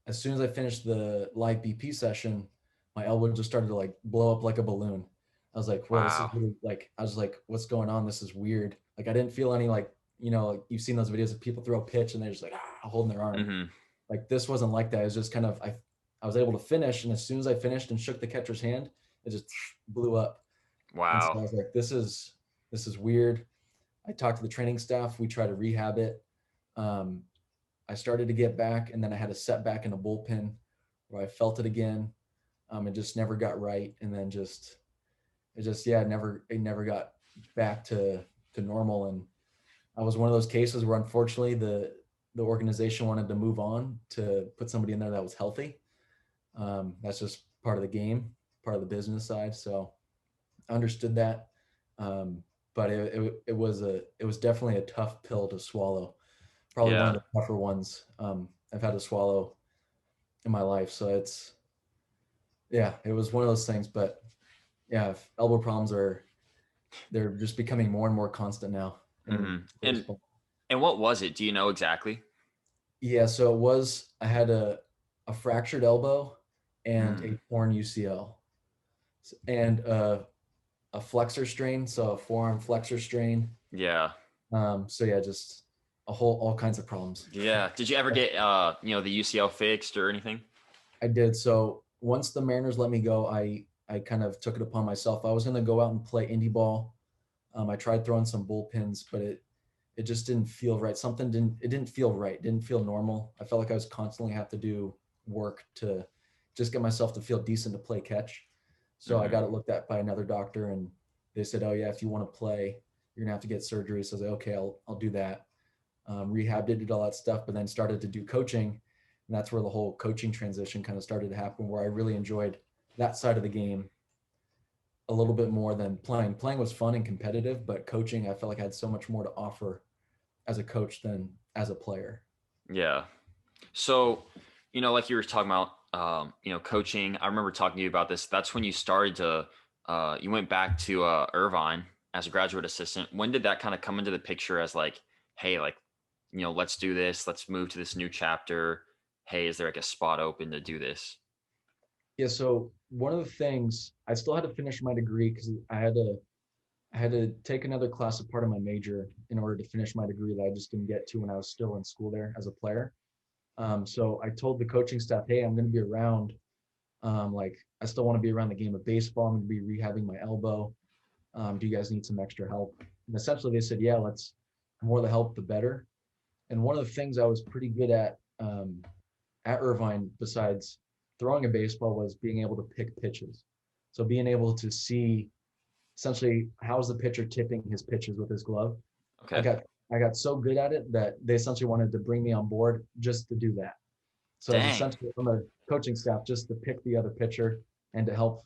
as soon as I finished the live BP session, my elbow just started to like blow up like a balloon. I was like, whoa, this is Wow. really like, I was like, what's going on? This is weird. Like, I didn't feel any like, like you've seen those videos of people throw a pitch and they're just like, holding their arm. Hmm. Like, this wasn't like that. It was just kind of, I was able to finish. And as soon as I finished and shook the catcher's hand, it just blew up. And so I Wow. was like, this is weird. I talked to the training staff. We tried to rehab it. Um, I started to get back, and then I had a setback in a bullpen where I felt it again. It just never got right, and then yeah, it never got back to normal. And I was one of those cases where unfortunately the organization wanted to move on to put somebody in there that was healthy. That's just part of the game, part of the business side. So I understood that. Um, but it was definitely a tough pill to swallow. Probably one of Yeah. the tougher ones I've had to swallow in my life. So yeah, it was one of those things. But yeah, elbow problems they're just becoming more and more constant now in Hmm. And baseball. and what was it? Do you know exactly? Yeah, so I had a fractured elbow and Mm. a torn UCL and a flexor strain, so a forearm flexor strain. Yeah. So yeah, just all kinds of problems. Yeah. Did you ever get the UCL fixed or anything? I did. So once the Mariners let me go, I kind of took it upon myself. I was going to go out and play indie ball. I tried throwing some bullpens, but it just didn't feel right. It didn't feel right. It didn't feel normal. I felt like I was constantly have to do work to just get myself to feel decent to play catch. So I Hmm. got it looked at by another doctor, and they said, "Oh yeah, if you want to play, you're gonna have to get surgery." So I was like, "Okay, I'll do that." Rehabbed it, did all that stuff, but then started to do coaching, and that's where the whole coaching transition kind of started to happen, where I really enjoyed that side of the game a little bit more than playing. Playing was fun and competitive, but coaching, I felt like I had so much more to offer as a coach than as a player. Yeah. So, like you were talking about, coaching. I remember talking to you about this. That's when you started to, you went back to Irvine as a graduate assistant. When did that kind of come into the picture as like, hey, like, let's do this. Let's move to this new chapter. hey, is there like a spot open to do this? Yeah, so one of the things, I still had to finish my degree because I had to take another class as part of my major in order to finish my degree that I just didn't get to when I was still in school there as a player. So I told the coaching staff, hey, I'm going to be around. Like, I still want to be around the game of baseball. I'm going to be rehabbing my elbow. Do you guys need some extra help? And essentially they said, yeah, let's, more the help, the better. And one of the things I was pretty good at Irvine, besides throwing a baseball, was being able to pick pitches. So being able to see essentially how's the pitcher tipping his pitches with his glove. I Okay. got I got so good at it that they essentially wanted to bring me on board just to do that. So I was Dang. essentially from a coaching staff just to pick the other pitcher and to help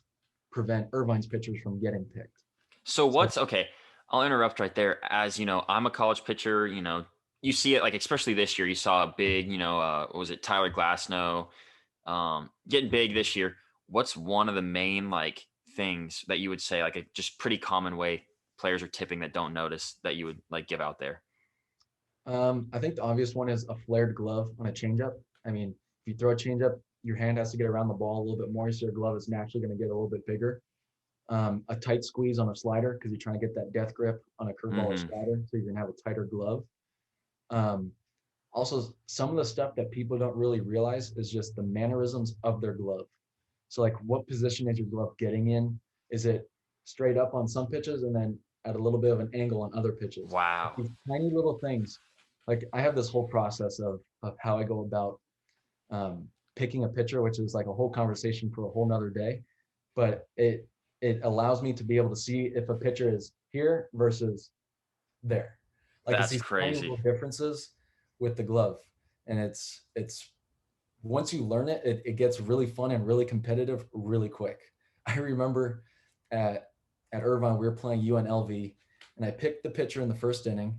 prevent Irvine's pitchers from getting picked. So So what's okay? I'll interrupt right there. As you know, I'm a college pitcher. You see it like especially this year. You saw a big, what was it, Tyler Glasnow, getting big this year. What's one of the main like things that you would say like a just pretty common way players are tipping that don't notice that you would like give out there? I think the obvious one is a flared glove on a changeup. I mean, if you throw a changeup, your hand has to get around the ball a little bit more, so your glove is naturally going to get a little bit bigger. A tight squeeze on a slider because you're trying to get that death grip on a curveball or Mm-hmm. slider, so you're going to have a tighter glove. Um, Also, some of the stuff that people don't really realize is just the mannerisms of their glove. So, like, what position is your glove getting in? Is it straight up on some pitches and then at a little bit of an angle on other pitches? Like, Wow, these tiny little things. Like, I have this whole process of how I go about picking a pitcher, which is like a whole conversation for a whole nother day. But it allows me to be able to see if a pitcher is here versus there. Like, it's that's these tiny crazy. little differences with the glove, and it's once you learn it, it gets really fun and really competitive really quick. I remember at at Irvine we were playing UNLV, and I picked the pitcher in the first inning,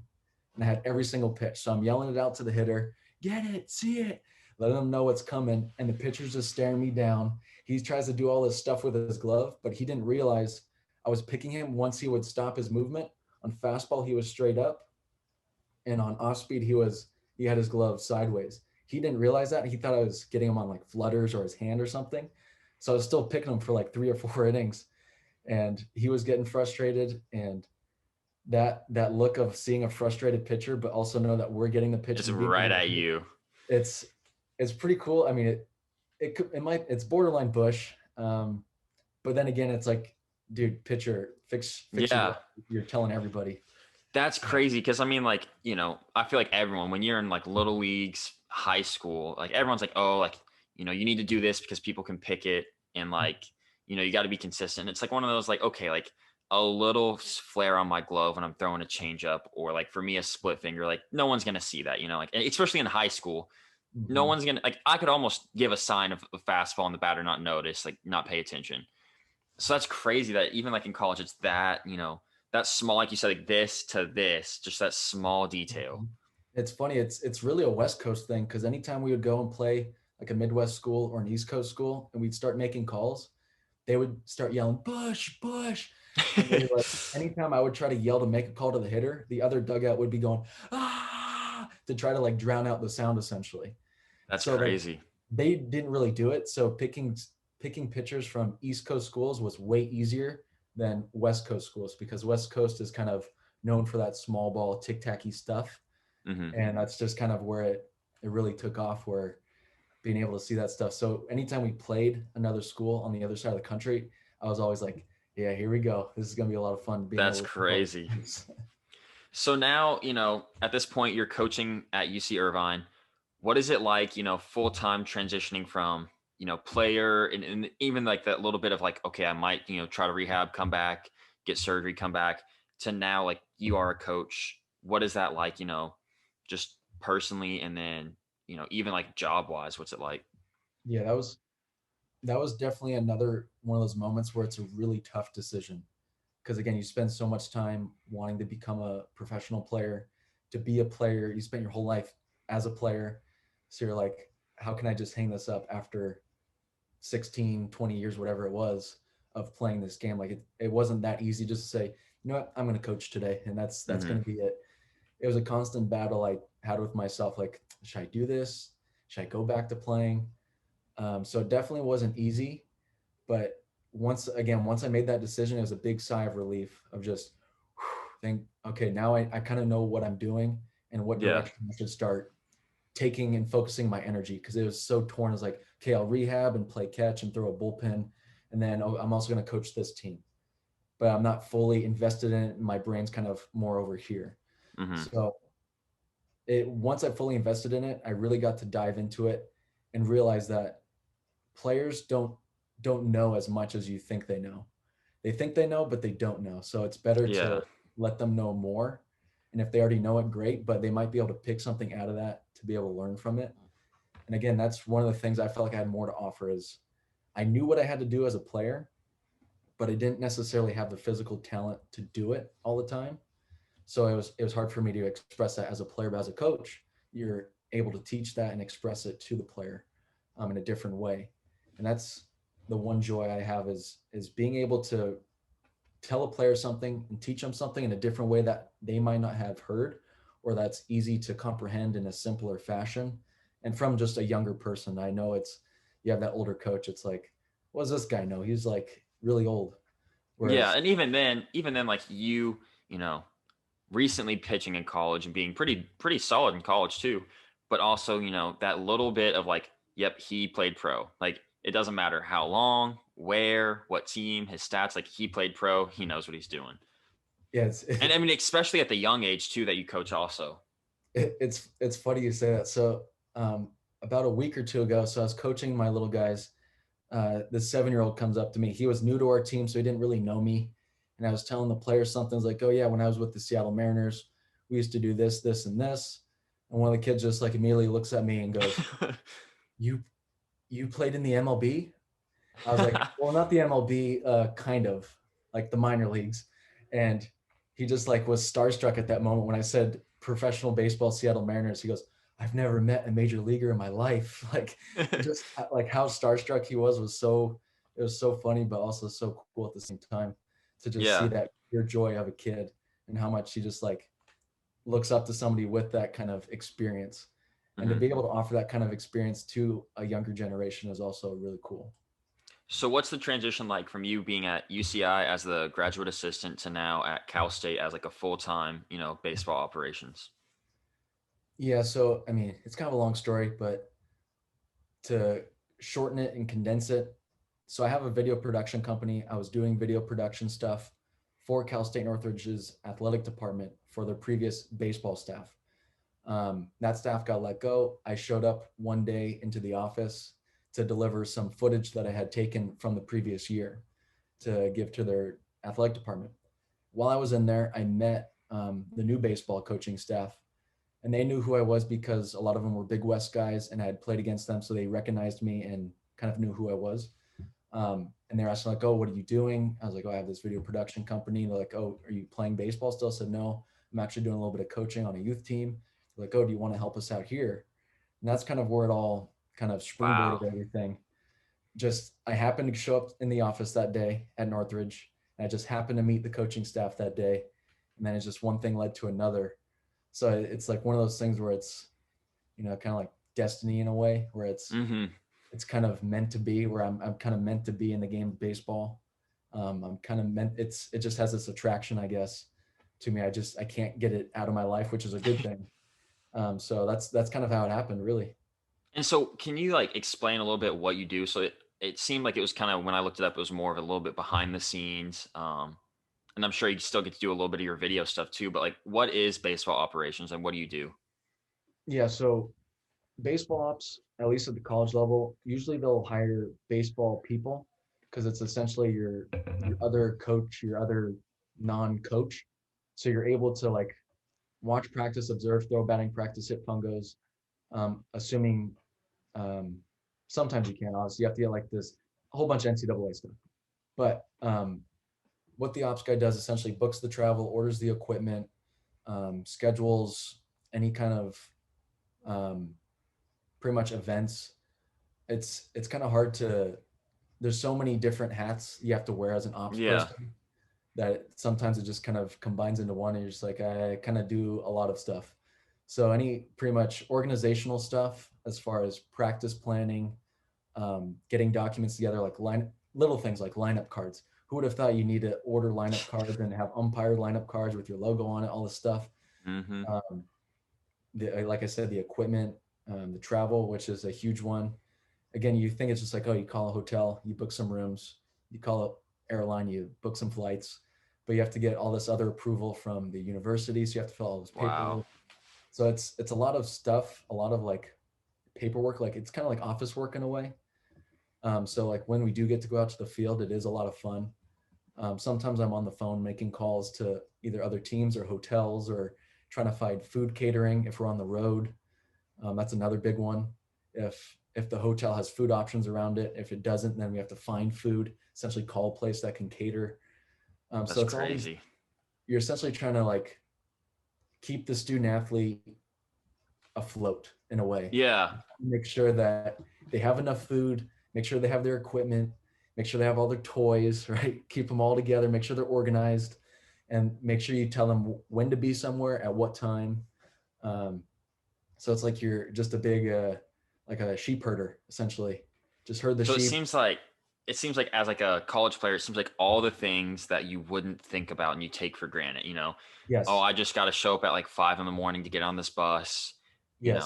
and I had every single pitch. So I'm yelling it out to the hitter, get it, see it, letting them know what's coming, and the pitcher's just staring me down. He tries to do all this stuff with his glove, but he didn't realize I was picking him once he would stop his movement. On fastball, he was straight up, and on off speed, he had his glove sideways. He didn't realize that. He thought I was getting him on like flutters or his hand or something. So I was still picking him for like 3 or 4 innings, and he was getting frustrated. And that look of seeing a frustrated pitcher, but also know that we're getting the pitch It's and being right able at to, you. it's it's pretty cool. I mean, it's borderline Bush, but then again, it's like, dude, pitcher, fix your Yeah. glove. You're telling everybody. That's crazy because I mean, like, I feel like everyone, when you're in like little leagues, high school, like everyone's like, oh, like, you need to do this because people can pick it and like, you got to be consistent. It's like one of those, like, okay, like a little flare on my glove when I'm throwing a changeup, or like for me, a split finger, like no one's going to see that, like, especially in high school, no Mhm. one's going to, like, I could almost give a sign of a fastball and the batter not notice, like not pay attention. So that's crazy that even like in college, it's that, that small, like you said, like this to this, just that small detail. Mhm. It's funny. It's really a West Coast thing because anytime we would go and play like a Midwest school or an East Coast school, and we'd start making calls, they would start yelling Bush, Bush, and they like anytime I would try to yell to make a call to the hitter, the other dugout would be going to try to like drown out the sound essentially. That's So like crazy. they didn't really do it. So picking pitchers from East Coast schools was way easier than West Coast schools because West Coast is kind of known for that small ball tic tacky stuff, Hmm. and that's just kind of where it really took off. Where being able to see that stuff. So anytime we played another school on the other side of the country, I was always like, yeah, here we go. This is gonna be a lot of fun being That's able to pick all crazy. these. So now, at this point, you're coaching at UC Irvine. What is it like, full time transitioning from, player and even like that little bit of like, okay, I might, try to rehab, come back, get surgery, come back, to now like you are a coach. What is that like, just personally, and then, even like job wise, what's it like? Yeah, that was definitely another one of those moments where it's a really tough decision because again, you spend so much time wanting to become a professional player, to be a player. You spent your whole life as a player, so you're like, how can I just hang this up after 16, 20 years, whatever it was, of playing this game? Like it wasn't that easy just to say, you know what, I'm going to coach today, and that's Hmm. going to be it. It was a constant battle I had with myself. Like, should I do this? Should I go back to playing? So it definitely wasn't easy, but once I made that decision, it was a big sigh of relief of just think, okay, now I kind of know what I'm doing and what Yeah. direction I should start taking and focusing my energy, because it was so torn. It's like, okay, I'll rehab and play catch and throw a bullpen, and then I'm also going to coach this team, but I'm not fully invested in it. And my brain's kind of more over here. Hmm. So once I fully invested in it, I really got to dive into it and realize that players don't know as much as you think they know. They think they know, but they don't know. So it's better Yeah. to let them know more. And if they already know it, great, but they might be able to pick something out of that to be able to learn from it. And again, that's one of the things I felt like I had more to offer is I knew what I had to do as a player, but I didn't necessarily have the physical talent to do it all the time. So it was hard for me to express that as a player, but as a coach, you're able to teach that and express it to the player in a different way. And that's the one joy I have is being able to tell a player something and teach them something in a different way that they might not have heard, or that's easy to comprehend in a simpler fashion. And from just a younger person, I know you have that older coach. It's like, what does this guy know? He's like really old. Yeah. Whereas, And even then, like you know, recently pitching in college and being pretty solid in college too, but also, that little bit of like, yep, he played pro. Like it doesn't matter how long, where, what team, his stats, like he played pro, he knows what he's doing. yeah, And I mean, especially at the young age too that you coach also. it's funny you say that. So um, about a week or two ago, so I was coaching my little guys. This 7-year-old comes up to me. He was new to our team, so he didn't really know me. And I was telling the players something. I was like, "Oh yeah, when I was with the Seattle Mariners, we used to do this, this, and this." And one of the kids just like immediately looks at me and goes, "You you played in the MLB?" I was like, "Well, not the MLB, kind of like the minor leagues." And he just like was starstruck at that moment when I said professional baseball Seattle Mariners. He goes, "I've never met a major leaguer in my life." Like just like how starstruck he was so it was so funny, but also so cool at the same time to just see Yeah. that pure joy of a kid and how much he just like looks up to somebody with that kind of experience. And to Hmm. be able to offer that kind of experience to a younger generation is also really cool. So what's the transition like from you being at UCI as the graduate assistant to now at Cal State as like a full-time, baseball operations? Yeah, so I mean, it's kind of a long story, but to shorten it and condense it, so I have a video production company. I was doing video production stuff for Cal State Northridge's athletic department for their previous baseball staff. That staff got let go. I showed up one day into the office to deliver some footage that I had taken from the previous year to give to their athletic department. While I was in there, I met the new baseball coaching staff, and they knew who I was because a lot of them were Big West guys, and I had played against them, so they recognized me and kind of knew who I was. And they're asking like, "Oh, what are you doing?" I was like, "Oh, I have this video production company." And they're like, "Oh, are you playing baseball still?" I said, "No, I'm actually doing a little bit of coaching on a youth team." They're like, "Oh, do you want to help us out here?" And that's kind of where it all kind of springboarded Wow. everything. Just I happened to show up in the office that day at Northridge, and I just happened to meet the coaching staff that day, and then it's just one thing led to another. So it's like one of those things where it's kind of like destiny in a way, where Hmm. it's kind of meant to be, where I'm kind of meant to be in the game of baseball. I'm kind of meant it just has this attraction, I guess, to me. I can't get it out of my life, which is a good thing. So that's kind of how it happened, really. And so can you like explain a little bit what you do? So it seemed like it was kind of when I looked it up, it was more of a little bit behind the scenes. And I'm sure you still get to do a little bit of your video stuff too, but like what is baseball operations and what do you do? Yeah, so baseball ops, at least at the college level, usually they'll hire baseball people because it's essentially your other coach, your other non-coach. So you're able to like watch practice, observe, throw batting practice, hit fungos. Assuming sometimes you can, obviously you have to get like this a whole bunch of NCAA stuff. But what the ops guy does essentially books the travel, orders the equipment, schedules any kind of um, pretty much events. It's kind of hard to. There's so many different hats you have to wear as an ops Yeah. person that sometimes it just kind of combines into one, and you're just like, I kind of do a lot of stuff. So any pretty much organizational stuff as far as practice planning, getting documents together, like little things like lineup cards. Who would have thought you need to order lineup cards and have umpire lineup cards with your logo on it, all this stuff. Mm-hmm. Um, like I said, the equipment, the travel, which is a huge one. Again, you think it's just like, oh, you call a hotel, you book some rooms, you call an airline, you book some flights, but you have to get all this other approval from the university. So you have to fill all this Wow. paperwork. So it's a lot of stuff, a lot of like paperwork. Like it's kind of like office work in a way. So like when we do get to go out to the field, it is a lot of fun. Sometimes I'm on the phone making calls to either other teams or hotels or trying to find food catering if we're on the road. That's another big one. If the hotel has food options around it, if it doesn't, then we have to find food, essentially call a place that can cater. So That's it's all these, crazy. you're essentially trying to like keep the student athlete afloat in a way. Yeah. Make sure that they have enough food, make sure they have their equipment, make sure they have all their toys, right? Keep them all together, make sure they're organized, and make sure you tell them when to be somewhere at what time. Um, so it's like you're just a big, like a sheep herder, essentially. Just herd the So sheep. it seems like as like a college player, it seems like all the things that you wouldn't think about and you take for granted, Oh, Yes, I just got to show up at like 5 in the morning to get on this bus, yes.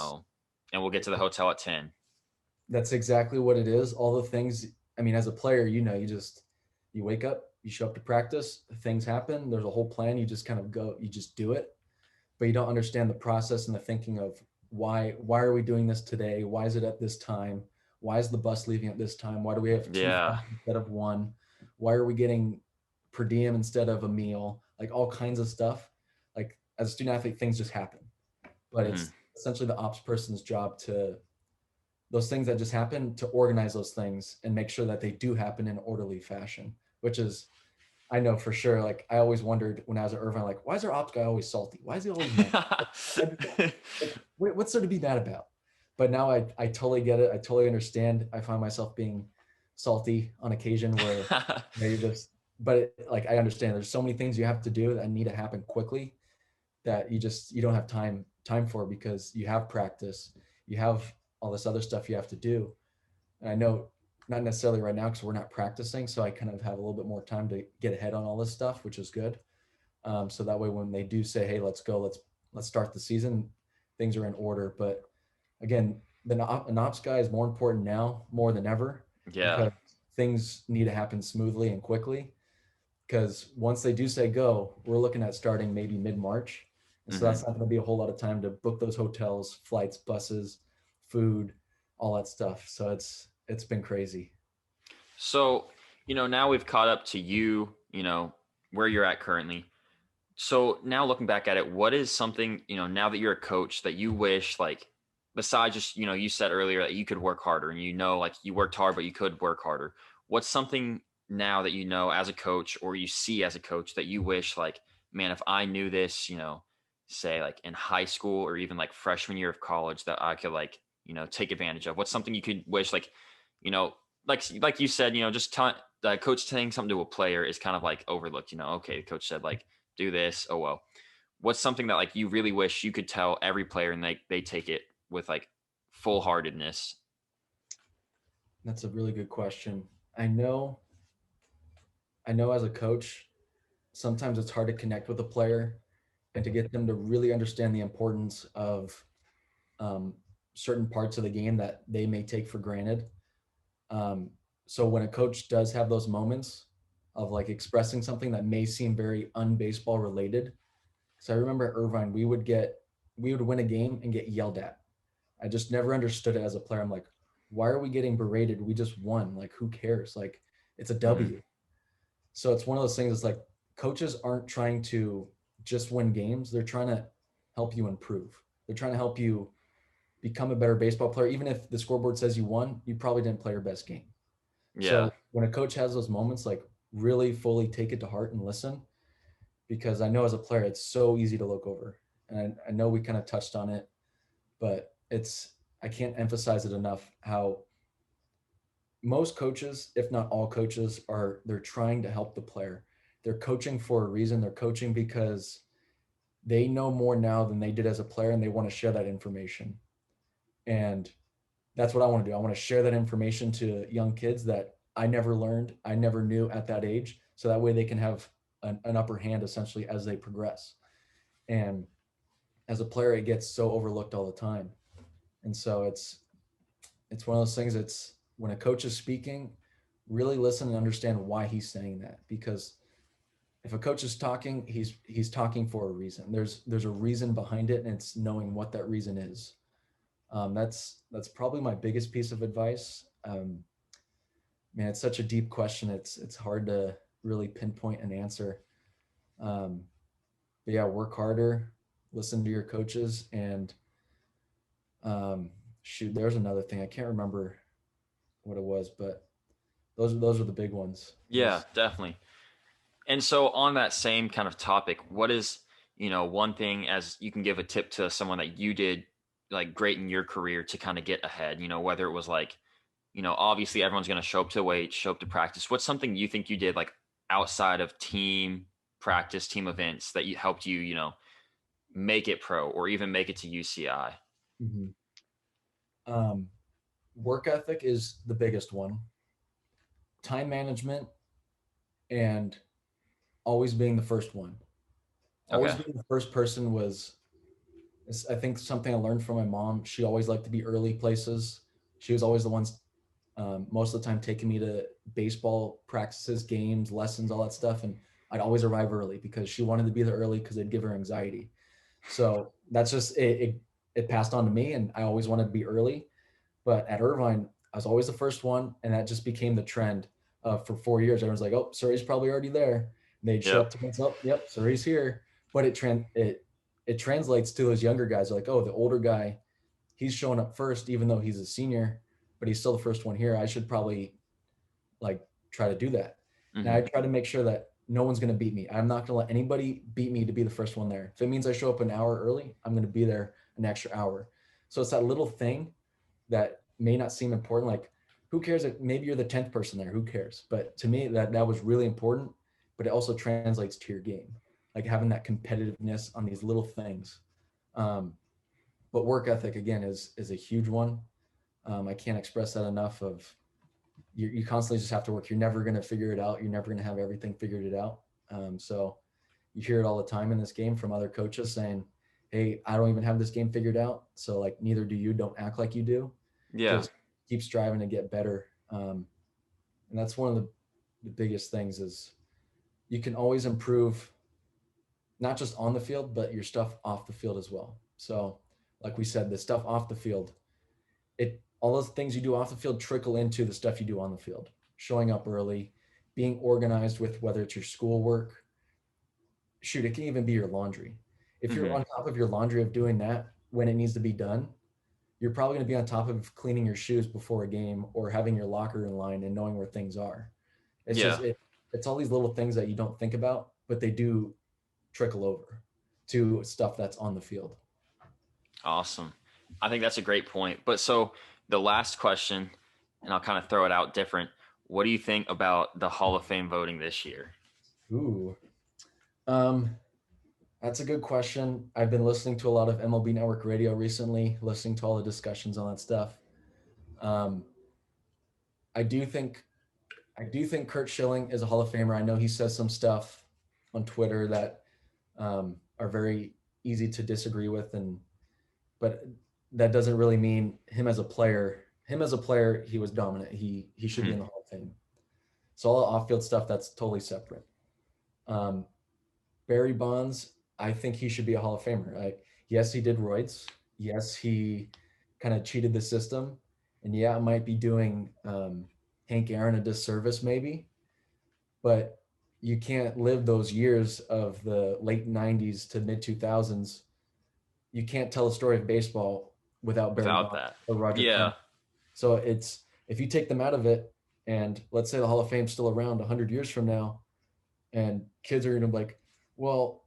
and we'll get to the hotel at 10. That's exactly what it is. All the things, I mean, as a player, you wake up, you show up to practice, things happen, there's a whole plan, you just kind of go, you just do it, but you don't understand the process and the thinking of why are we doing this today? Why is it at this time? Why is the bus leaving at this time? Why do we have two Yeah. flights instead of one? Why are we getting per diem instead of a meal? Like all kinds of stuff. Like as a student athlete, things just happen. But Hmm. it's essentially the ops person's job to those things that just happen to organize those things and make sure that they do happen in orderly fashion, which is I know for sure. Like I always wondered when I was at Irvine, like, why is our ops guy always salty? Why is he always mad? Like, what's there to be mad about? But now I totally get it. I totally understand. I find myself being salty on occasion where you just, but like I understand there's so many things you have to do that need to happen quickly that you don't have time for because you have practice, you have all this other stuff you have to do. And I know not necessarily right now because we're not practicing, so I kind of have a little bit more time to get ahead on all this stuff, which is good. So that way, when they do say, "Hey, let's go, let's start the season," things are in order. But again, an ops guy is more important now more than ever Yeah. because things need to happen smoothly and quickly. Because once they do say go, we're looking at starting maybe mid-March, and so Hmm. that's not going to be a whole lot of time to book those hotels, flights, buses, food, all that stuff. So it's been crazy. So, now we've caught up to you, where you're at currently. So now looking back at it, what is something, now that you're a coach that you wish, like, besides just, you said earlier that you could work harder and like you worked hard, but you could work harder. What's something now that as a coach or you see as a coach that you wish, like, man, if I knew this, say like in high school or even like freshman year of college that I could like, take advantage of? What's something you could wish, like, you know, like you said, just coach saying something to a player is kind of like overlooked, okay, the coach said like, do this. Oh, well, what's something that like you really wish you could tell every player and they take it with like full heartedness? That's a really good question. I know, I know as a coach, sometimes it's hard to connect with a player and to get them to really understand the importance of um, certain parts of the game that they may take for granted. Um, so when a coach does have those moments of like expressing something that may seem very unbaseball related, so I remember at Irvine, we would win a game and get yelled at. I just never understood it as a player. I'm like, why are we getting berated? We just won. Like, who cares? Like, it's a Hmm. W. So it's one of those things. It's like coaches aren't trying to just win games. They're trying to help you improve. They're trying to help you become a better baseball player. Even if the scoreboard says you won, you probably didn't play your best game. Yeah. So when a coach has those moments, like really fully take it to heart and listen, because I know as a player, it's so easy to look over. And I know we kind of touched on it, but I can't emphasize it enough how most coaches, if not all coaches, they're trying to help the player. They're coaching for a reason. They're coaching because they know more now than they did as a player, and they want to share that information. And that's what I want to do. I want to share that information to young kids that I never learned, I never knew at that age. So that way they can have an upper hand essentially as they progress. And as a player, it gets so overlooked all the time. And so it's one of those things. It's when a coach is speaking, really listen and understand why he's saying that. Because if a coach is talking, he's talking for a reason. There's a reason behind it, and it's knowing what that reason is. That's probably my biggest piece of advice. Man, it's such a deep question. It's hard to really pinpoint an answer. Um, but yeah, work harder, listen to your coaches, and shoot, there's another thing. I can't remember what it was, but those are the big ones. Yeah, definitely. And so on that same kind of topic, what is, one thing as you can give a tip to someone that you did like great in your career to kind of get ahead, whether it was like, obviously everyone's going to show up to weight, show up to practice. What's something you think you did like outside of team practice, team events that you helped you, make it pro or even make it to UCI? Mhm. Um, Work ethic is the biggest one. Time management and always being the first one. Always Okay. being the first person was, I think, something I learned from my mom. She always liked to be early places. She was always the ones, most of the time, taking me to baseball practices, games, lessons, all that stuff. And I'd always arrive early because she wanted to be there early because it'd give her anxiety. So that's just it passed on to me, and I always wanted to be early. But at Irvine, I was always the first one, and that just became the trend. For 4 years, everyone's like, "Oh, Surrey's probably already there." And they'd show Yep. up to us, "Oh, yep, Surrey's here." But it translates to those younger guys. They're like, "Oh, the older guy, he's showing up first, even though he's a senior, but he's still the first one here. I should probably like try to do that." Now I Hmm. try to make sure that no one's going to beat me. I'm not going to let anybody beat me to be the first one there. If it means I show up an hour early, I'm going to be there an extra hour. So it's that little thing that may not seem important. Like, who cares if maybe you're the 10th person there? Who cares? But to me, that was really important. But it also translates to your game, like having that competitiveness on these little things. Um, but work ethic again is a huge one. I can't express that enough. Of you constantly just have to work. You're never going to figure it out. You're never going to have everything figured it out. So you hear it all the time in this game from other coaches saying, "Hey, I don't even have this game figured out. So like neither do you. Don't act like you do. Yeah. Just keep striving to get better." And that's one of the biggest things is you can always improve, not just on the field, but your stuff off the field as well. So like we said, the stuff off the field, it all those things you do off the field trickle into the stuff you do on the field. Showing up early, being organized with whether it's your schoolwork, shoot, it can even be your laundry. If you're Hmm. on top of your laundry of doing that when it needs to be done, you're probably going to be on top of cleaning your shoes before a game or having your locker in line and knowing where things are. It's Yeah. just it's all these little things that you don't think about, but they do trickle over to stuff that's on the field. Awesome. I think that's a great point. But so the last question, and I'll kind of throw it out different. What do you think about the Hall of Fame voting this year? Ooh. Um, that's a good question. I've been listening to a lot of MLB Network radio recently, listening to all the discussions on that stuff. Um, I do think I do think Kurt Schilling is a Hall of Famer. I know he says some stuff on Twitter that are very easy to disagree with, and but that doesn't really mean him as a player. Him as a player, he was dominant. He should be in the Hall of Fame. So all off field stuff, that's totally separate. Um, Barry Bonds, I think he should be a Hall of Famer. Yes, he did roids. Yes, he kind of cheated the system, and yeah, it might be doing Hank Aaron a disservice maybe, but you can't live those years of the late '90s to mid 2000s. You can't tell a story of baseball without Barry Without Bonds that. or Roger Yeah. Clemens. So it's if you take them out of it, and let's say the Hall of Fame's still around 100 years from now, and kids are going to be like, well,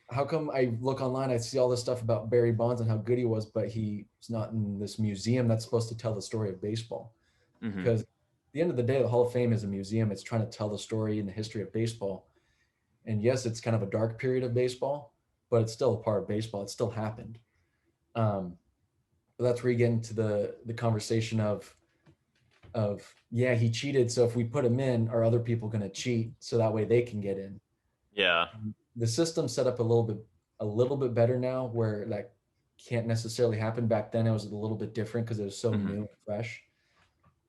how come I look online, I see all this stuff about Barry Bonds and how good he was, but he's not in this museum that's supposed to tell the story of baseball? Hmm. Because at the end of the day, the Hall of Fame is a museum. It's trying to tell the story and the history of baseball. And yes, it's kind of a dark period of baseball, but it's still a part of baseball. It still happened. But that's where you get into the conversation of yeah, he cheated. So if we put him in, are other people going to cheat so that way they can get in? Yeah. The system's set up a little bit better now, where that can't necessarily happen. Back then, it was a little bit different because it was so Mm-hmm. new and fresh.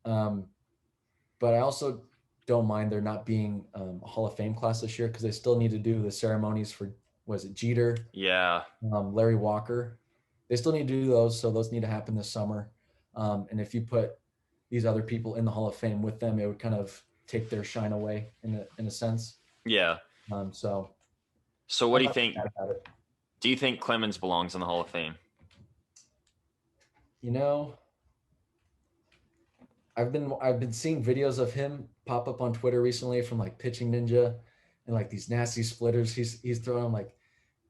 Um, but I also don't mind there not being a Hall of Fame class this year because they still need to do the ceremonies for, was it Jeter, Yeah. Larry Walker? They still need to do those, so those need to happen this summer. And if you put these other people in the Hall of Fame with them, it would kind of take their shine away in a sense. Yeah. So So what I'm do you not think? mad about it. Do you think Clemens belongs in the Hall of Fame? You know, I've been seeing videos of him pop up on Twitter recently from like Pitching Ninja and like these nasty splitters he's throwing. I'm like,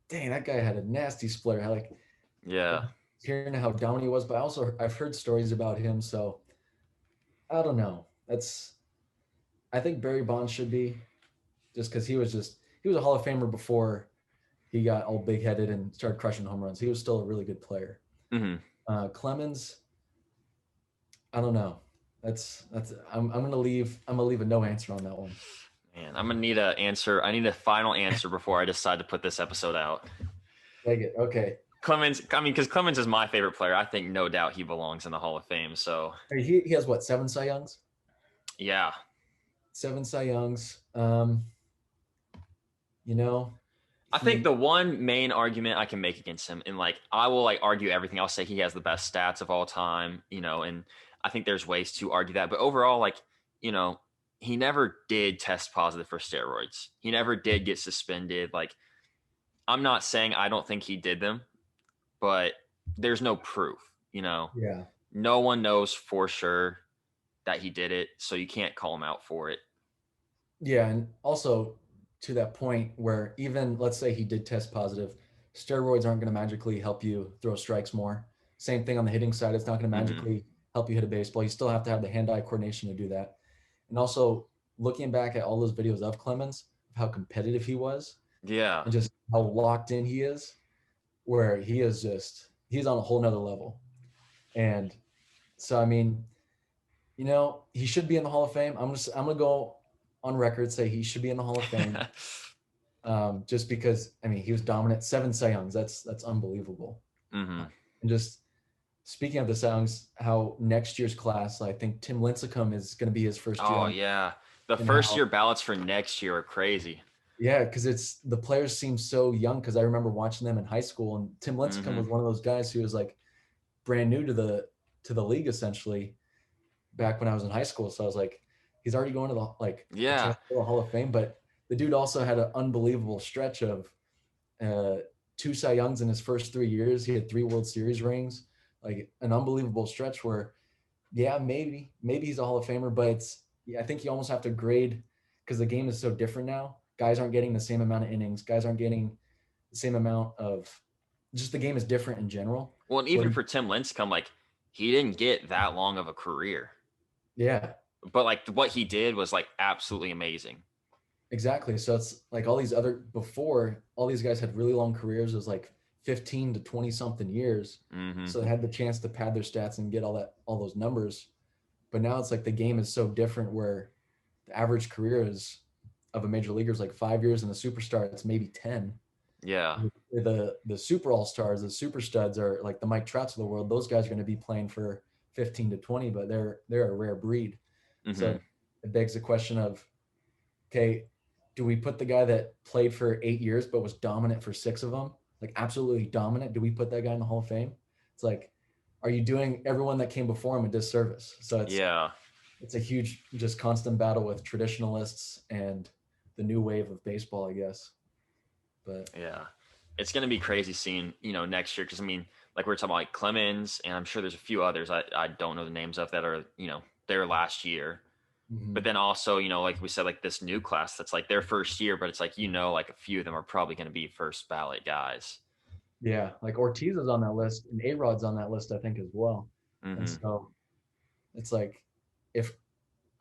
dang, that guy had a nasty splitter. Like Yeah. hearing how down he was, but also I've heard stories about him, so I don't know. I think Barry Bonds should be, just because he was a Hall of Famer before he got all big headed and started crushing home runs. He was still a really good player. Mm-hmm. Clemens, I don't know. I'm gonna leave a no answer on that one. Man, I'm gonna need an answer. I need a final answer before I decide to put this episode out. Take it. Okay. Clemens, I mean, because Clemens is my favorite player. I think no doubt he belongs in the Hall of Fame. So He has what, 7 Cy Youngs? yeah. 7 Cy Youngs. You know, I think the one main argument I can make against him, and like I will like argue everything. I'll say he has the best stats of all time, and I think there's ways to argue that. But overall, like, he never did test positive for steroids. He never did get suspended. Like, I'm not saying I don't think he did them, but there's no proof, Yeah. No one knows for sure that he did it, so you can't call him out for it. Yeah, and also to that point where even let's say he did test positive, steroids aren't going to magically help you throw strikes more. Same thing on the hitting side. It's not going to Mm-hmm. magically help you hit a baseball. You still have to have the hand-eye coordination to do that. And also looking back at all those videos of Clemens, of how competitive he was Yeah. and just how locked in he is, where he's on a whole nother level. And so, I mean, he should be in the Hall of Fame. I'm gonna go on record, say he should be in the Hall of Fame. Just because, I mean, he was dominant. 7 Cy Youngs, that's unbelievable. Mm-hmm. And just speaking of the Cy Youngs, how next year's class, I think Tim Lincecum is going to be his first year. Oh yeah, the first year ballots for next year are crazy. Yeah, because the players seem so young. Because I remember watching them in high school, and Tim Lincecum was one of those guys who was like brand new to the league essentially back when I was in high school. So I was like, he's already going to the Hall of Fame. But the dude also had an unbelievable stretch of 2 Cy Youngs in his first 3 years. He had 3 World Series rings, like an unbelievable stretch where, yeah, maybe he's a Hall of Famer, but I think you almost have to grade because the game is so different now. Guys aren't getting the same amount of innings. Guys aren't getting the same amount of, just the game is different in general. Well, and even for Tim Lincecum, like he didn't get that long of a career. Yeah. But like what he did was like absolutely amazing. Exactly. So it's like all these guys had really long careers. It was like 15 to 20 something years. Mm-hmm. So they had the chance to pad their stats and get all those numbers. But now it's like the game is so different where the average career is of a major leaguer is like 5 years, and the superstar it's maybe 10. Yeah. The super all-stars, the super studs are like the Mike Trouts of the world. Those guys are going to be playing for 15 to 20, but they're a rare breed. Mm-hmm. So it begs the question of, okay, do we put the guy that played for 8 years but was dominant for 6 of them, like absolutely dominant? Do we put that guy in the Hall of Fame? It's like, are you doing everyone that came before him a disservice? So it's a huge, just constant battle with traditionalists and the new wave of baseball, I guess. But yeah, it's going to be crazy seeing, next year. Cause I mean, like we're talking about like Clemens, and I'm sure there's a few others I don't know the names of that are, their last year. Mm-hmm. But then also, like we said, like this new class, that's like their first year, but it's like, like a few of them are probably going to be first ballot guys. Yeah. Like Ortiz is on that list, and A-Rod's on that list, I think, as well. Mm-hmm. And so it's like, if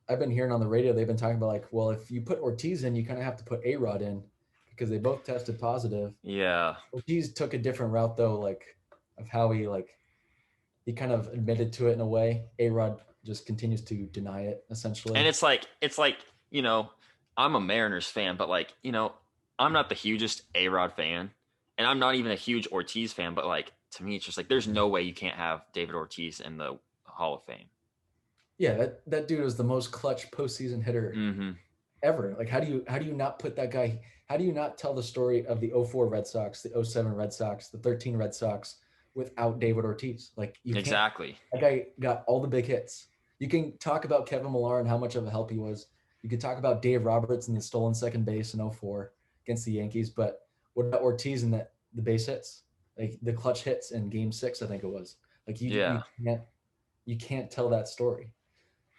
I've been hearing on the radio, they've been talking about like, well, if you put Ortiz in, you kind of have to put A-Rod in because they both tested positive. Yeah. Ortiz took a different route though, like of how he kind of admitted to it in a way. A-Rod just continues to deny it essentially. And it's like, you know, I'm a Mariners fan, but like, you know, I'm not the hugest A-Rod fan, and I'm not even a huge Ortiz fan, but like to me, it's just like there's no way you can't have David Ortiz in the Hall of Fame. Yeah, that dude is the most clutch postseason hitter Mm-hmm. ever. Like, how do you not put that guy? How do you not tell the story of the 04 Red Sox, the 07 Red Sox, the 13 Red Sox without David Ortiz? Like, you can't. Exactly. That guy got all the big hits. You can talk about Kevin Millar and how much of a help he was. You could talk about Dave Roberts and the stolen second base in 04 against the Yankees, but what about Ortiz and the base hits? Like the clutch hits in Game 6, I think it was. Like you can't tell that story.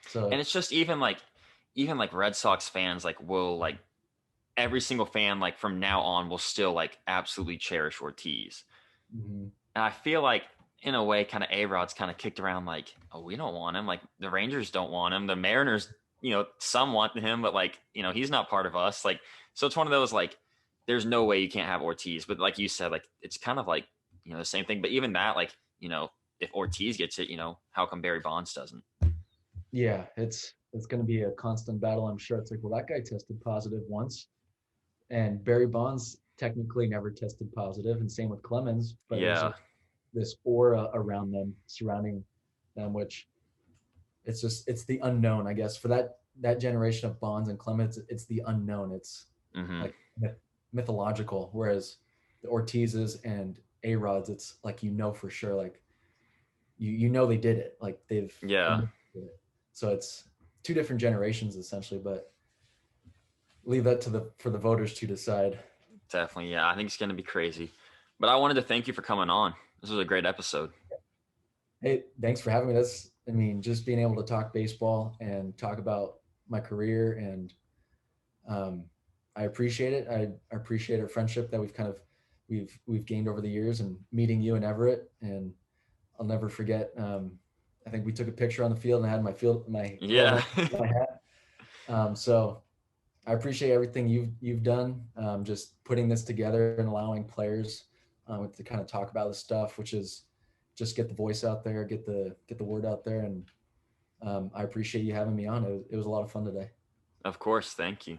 So, And it's just even like Red Sox fans like will like every single fan like from now on will still like absolutely cherish Ortiz. mm-hmm. And I feel like in a way kind of A-Rod's kind of kicked around like, oh, we don't want him. Like the Rangers don't want him. The Mariners, you know, some want him, but like, you know, he's not part of us. Like, so it's one of those like there's no way you can't have Ortiz. But like you said, like it's kind of like, you know, the same thing. But even that, like, you know, if Ortiz gets it, you know, how come Barry Bonds doesn't? Yeah, it's going to be a constant battle. I'm sure. It's like, well, that guy tested positive once, and Barry Bonds technically never tested positive, and same with Clemens. But there's Yeah. this aura around them, surrounding them, which it's the unknown, I guess. For that generation of Bonds and Clemens, it's the unknown. It's Mm-hmm. like mythological. Whereas the Ortizes and A-Rods, it's like for sure, like you know they did it, like they've Yeah. So it's two different generations essentially, but leave that for the voters to decide. Definitely. Yeah. I think it's going to be crazy. But I wanted to thank you for coming on. This was a great episode. Hey, thanks for having me. Just being able to talk baseball and talk about my career, and I appreciate it. I appreciate our friendship that we've gained over the years, and meeting you in Everett, and I'll never forget. I think we took a picture on the field, and I had my Yeah. my hat. So I appreciate everything you've done, just putting this together and allowing players to kind of talk about this stuff, which is just get the voice out there, get the word out there, and I appreciate you having me on. It was a lot of fun today. Of course. Thank you.